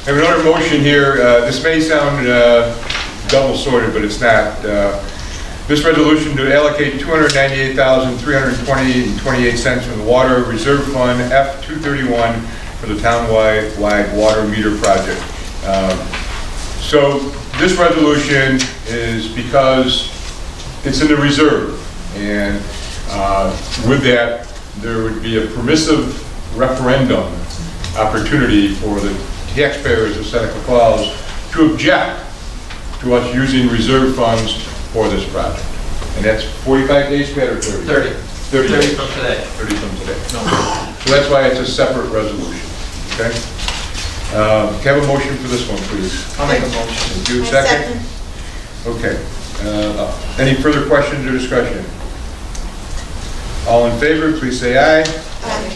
I have another motion here. This may sound double-sorted, but it's not. This resolution to allocate $298,320.28 from the Water Reserve Fund F-231 for the town-wide water meter project. So this resolution is because it's in the reserve, and with that, there would be a permissive referendum opportunity for the taxpayers of Seneca Falls to object to us using reserve funds for this project. And that's 45 days, Pat, or 30? 30. 30 days. from today. 30 from today. So that's why it's a separate resolution, okay? Can I have a motion for this one, please? I'll make a motion. Thank you. Second? Okay. Any further questions or discussion? All in favor, please say aye. Aye.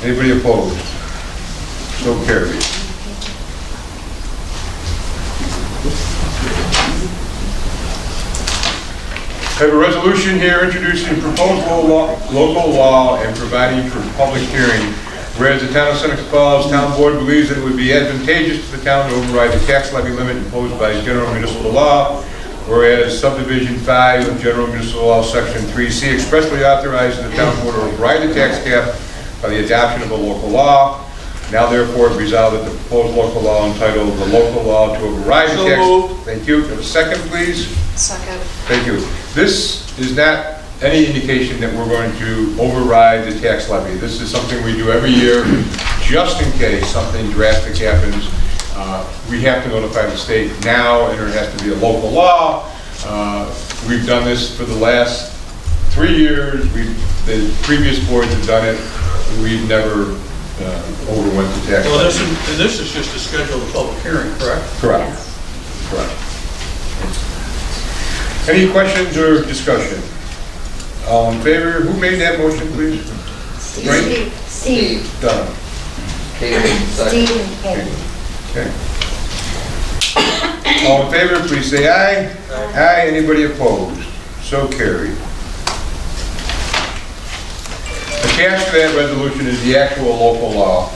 Anybody opposed? So carried. I have a resolution here introducing proposed local law and providing for public hearing. Whereas the town of Seneca Falls Town Board believes that it would be advantageous to the town to override the tax levy limit imposed by general municipal law. Whereas subdivision 5 of general municipal law section 3C expressly authorizes the town board to override the tax cap by the adoption of a local law. Now therefore it resolved that the proposed local law entitled the local law to override the So tax. moved. Thank you. Have a second, please. Second. Thank you. This is not any indication that we're going to override the tax levy. This is something we do every year, just in case something drastic happens. We have to notify the state now, and there has to be a local law. We've done this for the last 3 years. The previous boards have done it. We've never overwent the tax Well, levy. this is just to schedule the public hearing, correct? Correct. Correct. Any questions or discussion? All in favor? Who made that motion, please? Frank? Steve. Done. Steve and Katie. Okay. All in favor, please say aye. Aye. Anybody opposed? So carried. Attached to that resolution is the actual local law,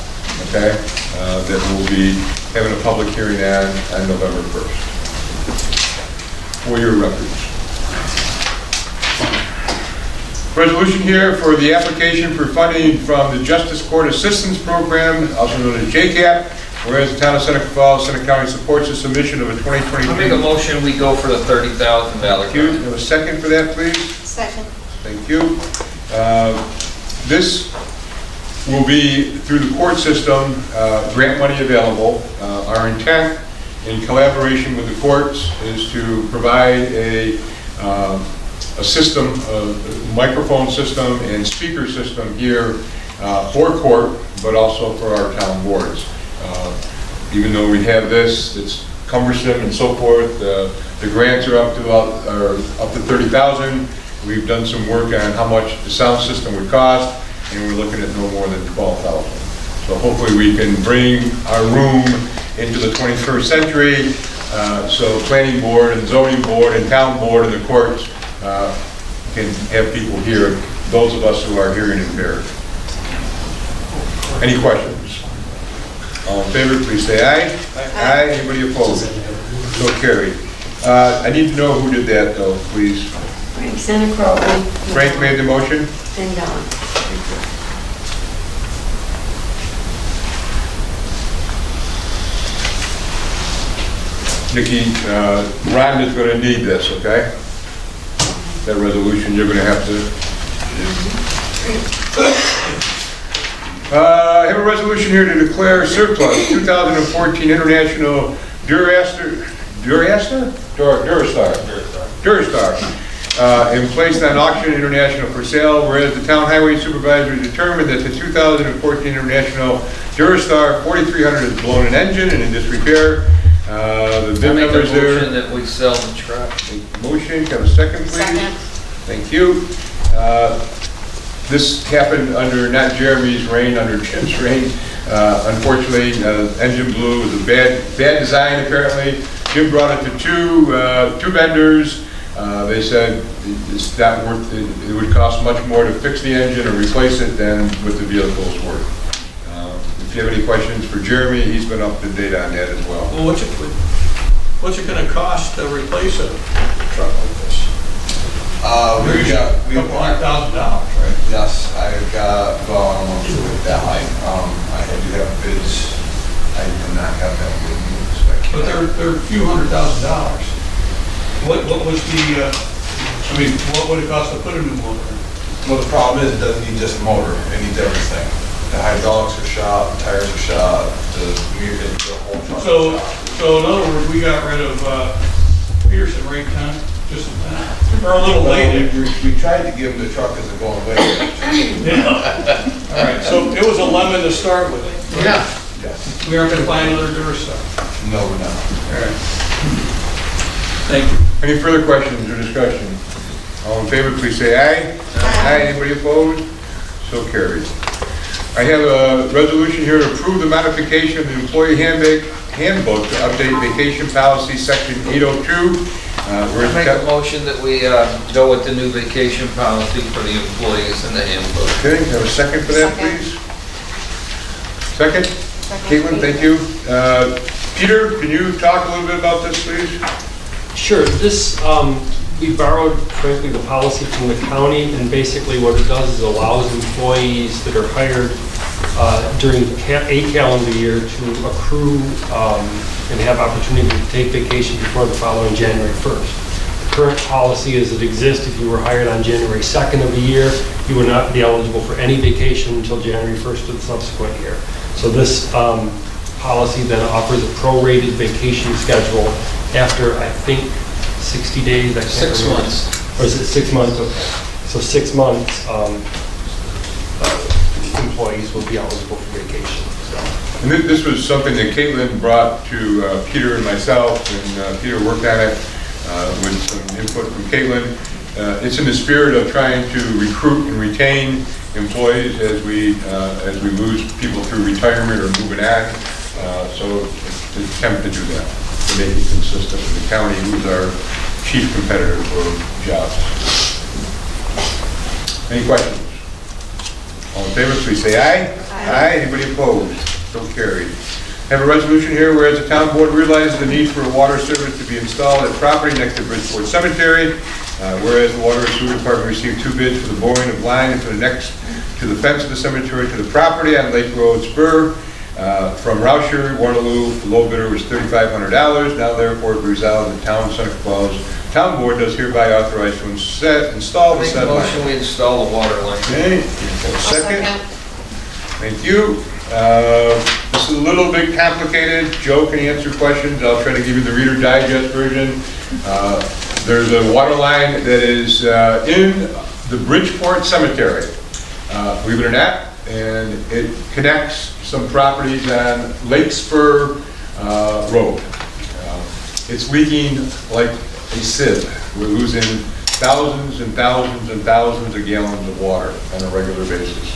okay, that we'll be having a public hearing on November 1st. For your records. Resolution here for the application for funding from the Justice Court Assistance Program, also known as JCAP, whereas the town of Seneca Falls, Seneca County supports the submission of a 2023. I'll make a motion, we go for the $30,000 Thank you. Have a second for that, please? Second. Thank you. This will be through the court system, grant money available. Our intent, in collaboration with the courts, is to provide a system, a microphone system and speaker system here for court, but also for our town boards. Even though we have this, it's cumbersome and so forth. The grants are up to $30,000. We've done some work on how much the sound system would cost, and we're looking at no more than $12,000. So hopefully we can bring our room into the 21st century, so planning board and zoning board and town board and the courts can have people hear, those of us who are hearing impaired. Any questions? All in favor, please say aye. Aye. Anybody opposed? So carried. I need to know who did that though, please. Frank Seneca. Frank made the motion? And Don. Nikki, Rhonda's gonna need this, okay? That resolution, you're gonna have to. I have a resolution here to declare surplus 2014 International Durastar, and placed on auction international for sale, whereas the town highway supervisor determined that the 2014 International Durastar 4300 has blown an engine and in disrepair. The VIN numbers there. Motion that we sell the truck. Motion, can I have a second, please? Second. Thank you. This happened under, not Jeremy's reign, under Jim's reign. Unfortunately, engine blew. It was a bad design apparently. Jim brought it to two vendors. They said it's not worth it. It would cost much more to fix the engine or replace it than what the vehicle's worth. If you have any questions for Jeremy, he's been up to date on that as well. Well, what's it gonna cost to replace a truck like this? We got $200,000, right? Yes, I've got, well, I don't know if it's that high. I do have bids. I do not have that with me. So I But can't- they're a few $100,000. What was the, I mean, what would it cost to put a new motor in? Well, the problem is, it doesn't need just a motor, it needs everything. The hydraulics are shot, the tires are shot, the whole truck is shot. So in other words, we got rid of Pearson right time, just in time, or a little late. We tried to give them the truck as a going away. Yeah. All right, so it was a lemon to start with. Right? Yeah. Yes. We aren't gonna buy another Duracell. No, we're not. All right. Thank you. Any further questions or discussion? All in favor, please say aye. Aye. Anybody opposed? So carried. I have a resolution here to approve the modification of the employee handbook to update vacation policy section 802. I make a motion that we go with the new vacation policy for the employees in the handbook. Okay, can I have a second for that, Second. please? Second? Caitlin, thank you. Peter, can you talk a little bit about this, please? Sure, this, we borrowed frankly the policy from the county, and basically what it does is allows employees that are hired during a calendar year to accrue and have opportunity to take vacation before the following January 1st. The current policy as it exists, if you were hired on January 2nd of the year, you would not be eligible for any vacation until January 1st of the subsequent year. So this policy then offers a prorated vacation schedule after, I think, 60 days. I can't 6 remember. months. Or is it 6 months? Okay. So 6 months, employees will be eligible for vacation. So. And this was something that Caitlin brought to Peter and myself, and Peter worked on it with some input from Caitlin. It's in the spirit of trying to recruit and retain employees as we lose people through retirement or moving on. So it's an attempt to do that, to make it consistent with the county, who's our chief competitor for jobs. Any questions? All in favor, please say aye. Aye. Anybody opposed? So carried. Have a resolution here, whereas the town board realizes the need for a water service to be installed at property next to Bridgeport Cemetery, whereas the water and sewer department received 2 bids for the boring of line into the fence of the cemetery to the property on Lake Road Spur. From Rauscher, Waterloo, the low bidder was $3,500. Now therefore be resolved, the town of Seneca Falls Town Board does hereby authorize to install the Make a said line. motion we install the water line. Okay, second. Thank you. This is a little bit complicated. Joe can answer questions. I'll try to give you the Reader Digest version. There's a water line that is in the Bridgeport Cemetery, believe it or not, and it connects some properties on Lake Spur Road. It's leaking like a sieve. We're losing thousands and thousands and thousands of gallons of water on a regular basis.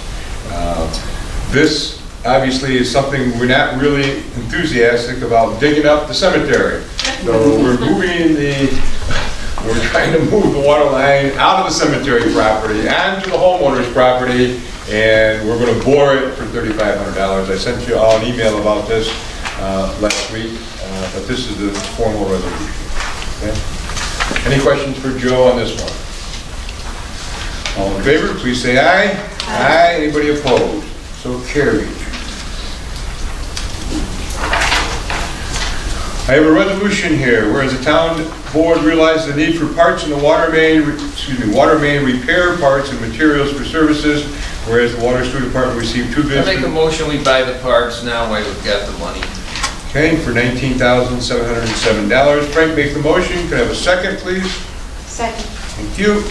This obviously is something we're not really enthusiastic about digging up the cemetery. So we're trying to move the water line out of the cemetery property onto the homeowner's property, and we're going to bore it for $3,500. I sent you all an email about this last week, but this is the formal resolution. Okay? Any questions for Joe on this one? All in favor, please say aye. Aye. Anybody opposed? So carried. I have a resolution here, whereas the town board realized the need for parts in the water main repair parts and materials for services, whereas the water sewer department received 2 I bids. make a motion, we buy the parts now while we've got the money. Okay, for $19,707. Frank makes the motion. Can I have a second, please? Second. Thank you.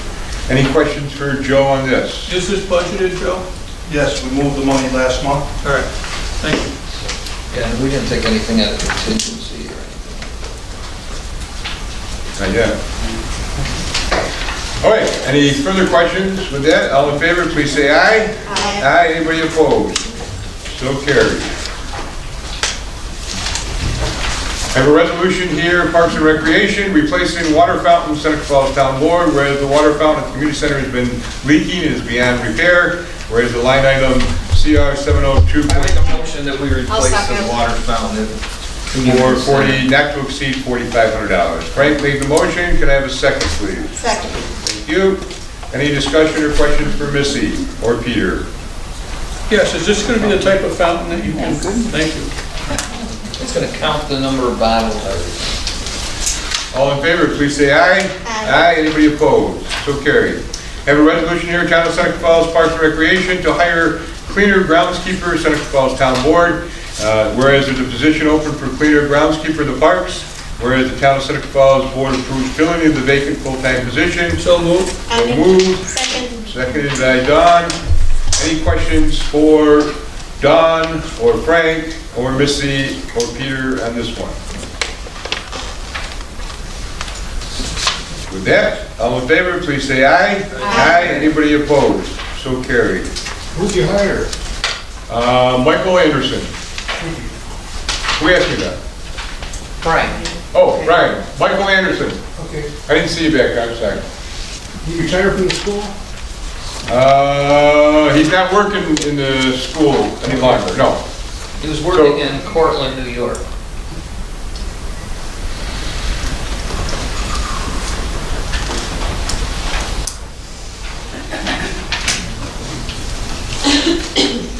Any questions for Joe on this? Is this budgeted, Joe? Yes, we moved the money last month. All right, thank you. Yeah, and we didn't take anything out of contingency or anything. Not yet. All right, any further questions with that? All in favor, please say aye. Aye. Aye, anybody opposed? So carried. I have a resolution here, Parks and Recreation, replacing water fountain, Seneca Falls Town Board, whereas the water fountain at the community center has been leaking and is beyond repair, whereas the line item CR 702. I make a motion that we replace second. the water fountain. For 40, not to exceed $4,500. Frank made the motion, can I have a second, please? Second. Thank you. Any discussion or questions for Missy or Peter? Yes, is this going to be the type of fountain that you can, thank you. It's gonna count the number of bottles. All in favor, please say aye. Aye. Anybody opposed? So carried. Have a resolution here, Town of Seneca Falls Parks and Recreation to hire cleaner groundskeeper, Seneca Falls Town Board. Whereas there's a position open for cleaner groundskeeper in the parks, whereas the Town of Seneca Falls Board approves filling in the vacant full-time position. So moved. So moved. Second. Seconded by Don. Any questions for Don or Frank or Missy or Peter on this one? With that, all in favor, please say aye. Aye. Anybody opposed? So carried. Who'd you hire? Michael Anderson. Who asked me that? Brian. Oh, Brian. Michael Anderson. Okay. I didn't see you back there, I'm sorry. You retired from the school? He's not working in the school any longer, no. He was working in Cortland, New York.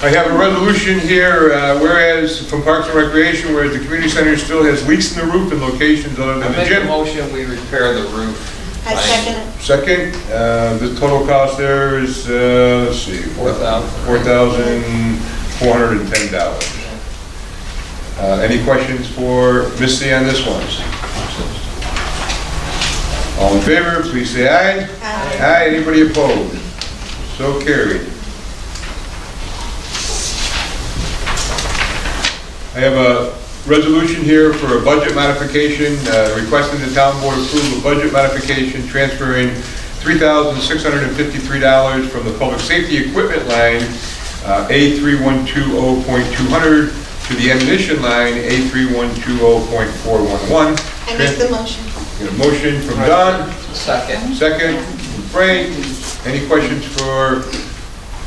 I have a resolution here, whereas from Parks and Recreation, whereas the community center still has leaks in the roof in locations other I than the make a gym. motion, we repair the roof. I second it. Second, the total cost there is, let's see. $4,410. Any questions for Misty on this one? All in favor, please say aye. Aye. Aye, anybody opposed? So carried. I have a resolution here for a budget modification, requesting the town board approve a budget modification transferring $3,653 from the public safety equipment line, A3120.200, to the ammunition line, A3120.411. I make the motion. Get a motion from Don. Second. Second from Frank. Any questions for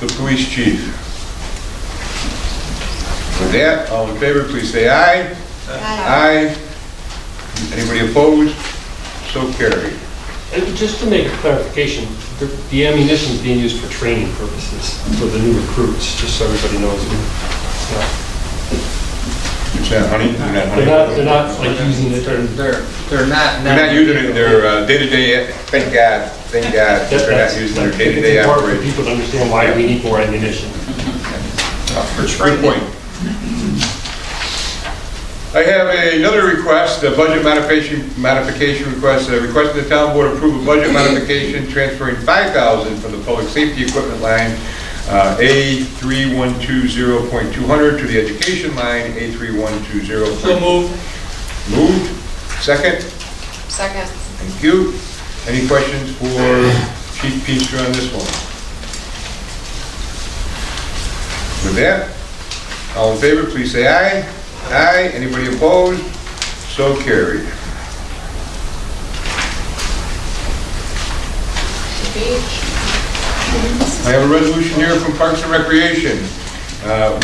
the police chief? With that, all in favor, please say aye. Aye. Anybody opposed? So carried. And just to make a clarification, the ammunition is being used for training purposes for the new recruits, just so everybody knows. It's not honey? They're not like using it. They're not. They're not using it in their day-to-day, thank God, they're not using their day-to-day It's important for operation. people to understand why we need more ammunition. Good point. I have another request, a budget modification request, requesting the town board approve a budget modification transferring $5,000 from the public safety equipment line, A3120.200, to the education line, A3120. So moved. Moved. Second? Second. Thank you. Any questions for Chief Peaster on this one? With that, all in favor, please say aye. Aye. Anybody opposed? So carried. I have a resolution here from Parks and Recreation.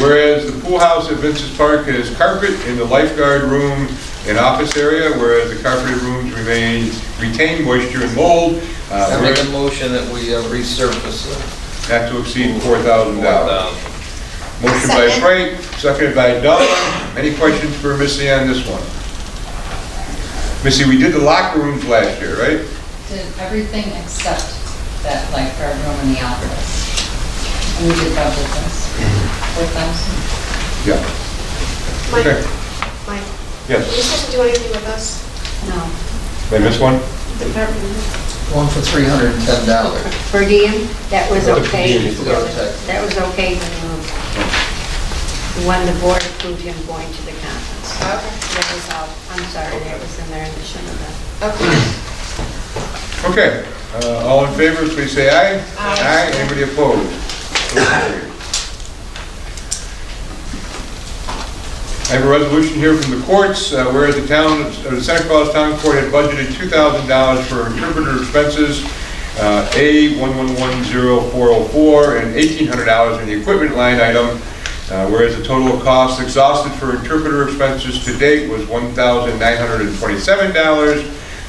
Whereas the pool house at Vince's Park has carpet in the lifeguard room and office area, whereas the carpeted rooms retain moisture and mold. I make a motion that we resurface it. Not to exceed $4,000. Motion by Frank, seconded by Don. Any questions for Missy on this one? Missy, we did the locker rooms last year, right? Did everything except that lifeguard room in the office. And we did budget this. 4,000. Yeah. Mike, Okay. Mike, Yes. are you supposed to do anything with us? No. Did I miss one? One for $310. Per diem, that was The per okay. diem, you forgot to take. That was okay when the board approved him going to the conference. Okay. That was all, I'm sorry, that was in there and it shouldn't have been. Okay. Okay, all in favor, please say aye. Aye. Anybody opposed? So carried. I have a resolution here from the courts, whereas the Santa Claus Town Court had budgeted $2,000 for interpreter expenses, A1110,404, and $1,800 in the equipment line item, whereas the total cost exhausted for interpreter expenses to date was $1,927,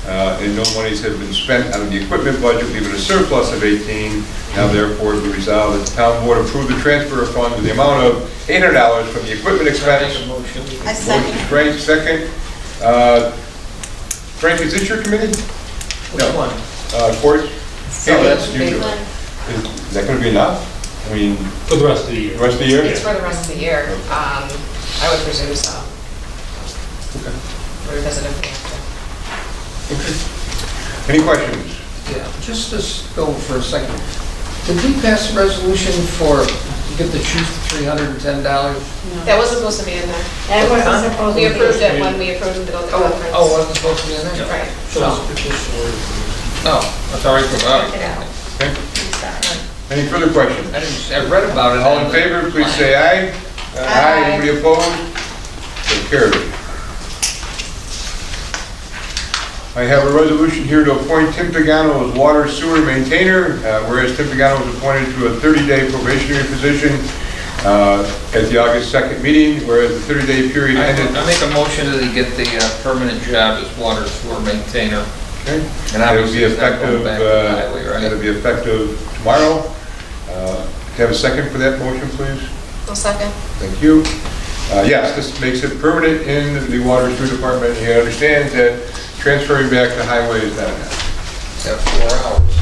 and no monies have been spent out of the equipment budget, leaving a surplus of $18. Now therefore be resolved that the town board approve the transfer of funds in the amount of $800 from the equipment expense. I second. Motion Frank, second. Frank, is this your committee? Which one? Court? So that's You do it. Is that gonna be enough? I mean, For the rest of the year. the rest of the year? It's for the rest of the year. I would presume so. Okay. Revisit it. Any questions? Yeah, just to go for a second. Did we pass a resolution for, to give the chief $310? That wasn't supposed to be in there. That wasn't supposed to We be. approved it when we approved him to go to the conference. Oh, wasn't supposed to be in there? Right. Oh, that's all right, Check it all out. right. Okay. I'm sorry. Any further questions? I read about it. All in favor, please say aye. Aye. Anybody opposed? So carried. I have a resolution here to appoint Tim Pagano as water sewer maintainer, whereas Tim Pagano was appointed to a 30-day probationary position at the August 2nd meeting, whereas the 30-day period ended. I make a motion that he get the permanent job as water sewer maintainer. Okay. And That'll obviously be it's not effective, going back to the highway, right? that'll be effective tomorrow. Can I have a second for that motion, please? I'll second. Thank you. Yes, this makes it permanent in the water and sewer department. He understands that transferring back to highway is not enough. Have 4 hours.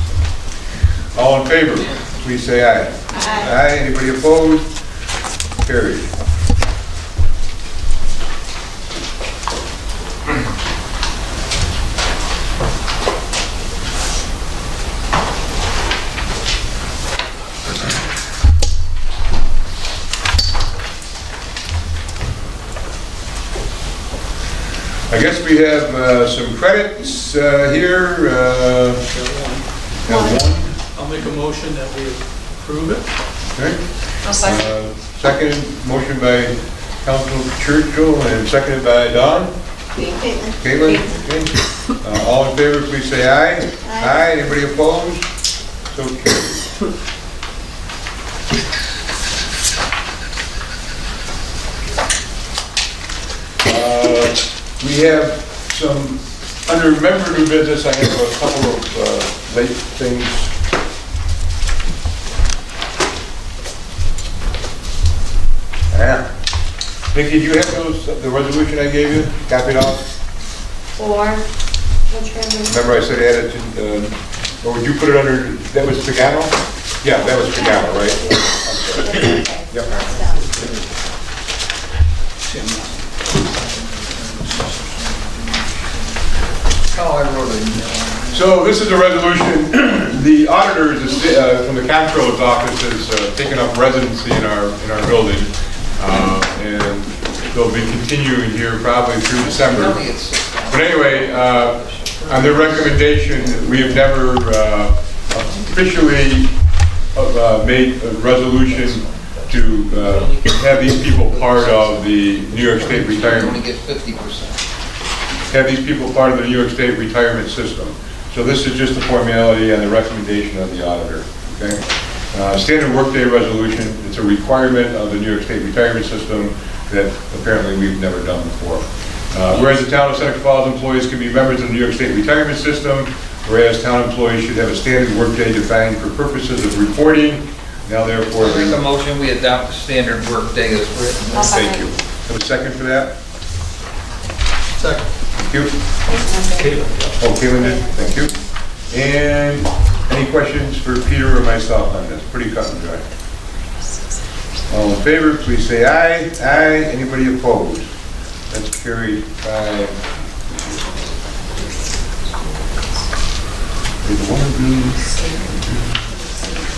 All in favor, please say aye. Aye. Anybody opposed? Carried. I guess we have some credits here. Have one. I'll make a motion that we approve it. Okay. I'll second. Second motion by Councilman Churchill and seconded by Don. Caitlin? Okay. All in favor, please say aye. Aye. Anybody opposed? So carried. We have some, under member new business, I have a couple of late things. Nikki, do you have those, the resolution I gave you, copied off? Or, which resolution? Remember I said add it to, or would you put it under, that was Pagano? Yeah, that was Pagano, right? I'm sorry. Yep. Oh, I wrote it. So this is a resolution, the auditors from the comptroller's office has taken up residency in our building. And they'll be continuing here probably through December. But anyway, on their recommendation, we have never officially made a resolution to have these people part of the New York State retirement. Only get 50%. Have these people part of the New York State retirement system. So this is just a formality and the recommendation of the auditor, okay? Standard workday resolution, it's a requirement of the New York State retirement system that apparently we've never done before. Whereas the town of Seneca Falls employees can be members of the New York State retirement system, whereas town employees should have a standard workday defined for purposes of reporting. Now therefore... I make a motion, we adopt the standard workday as written. Thank you. Have a second for that? Second. Thank you. Oh, Caitlin did, thank you. And any questions for Peter or myself on this? Pretty cut and dry. All in favor, please say aye. Aye. Anybody opposed? That's carried 5.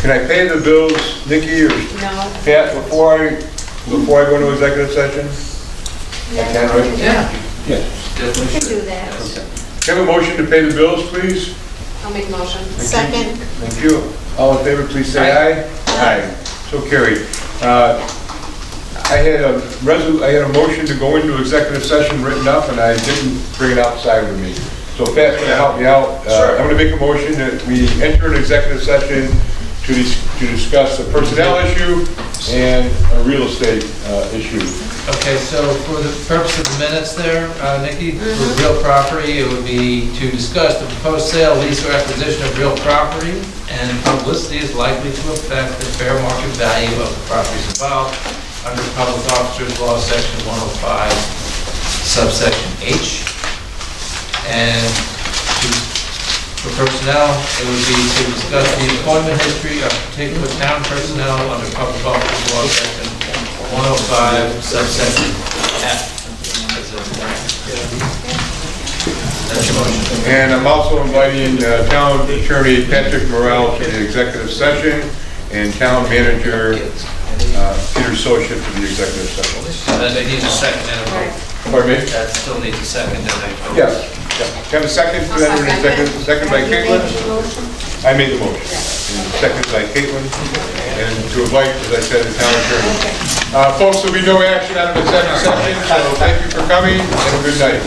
Can I pay the bills, Nikki or No. Pat, before I go into executive session? I can, right? Yeah. Yes. We can do that. Can I have a motion to pay the bills, please? I'll make a motion. Second. Thank you. All in favor, please say aye. Aye. So carried. I had a motion to go into executive session written up, and I didn't bring it outside with me. So Pat's gonna help me out. I'm gonna make a motion that we enter an executive session to discuss a personnel issue and a real estate issue. Okay, so for the purpose of the minutes there, Nikki, for real property, it would be to discuss the proposed sale, lease, or acquisition of real property, and publicity is likely to affect the fair market value of the properties involved under Public Officers Law, Section 105, subsection H. And for personnel, it would be to discuss the employment history of particular town personnel under Public Officers Law, Section 105, subsection F. That's your motion. And I'm also inviting Town Attorney Patrick Morrell to the executive session and Town Manager Peter Socia to the executive session. And then they need a second and a vote. Pardon me? That still needs a second and a vote. Yes. Can I have a second to enter an executive? Second by Caitlin? I made the motion. And second by Caitlin. And to invite, as I said, the Town Attorney. Folks, there'll be no action out of executive session, so thank you for coming and a good night.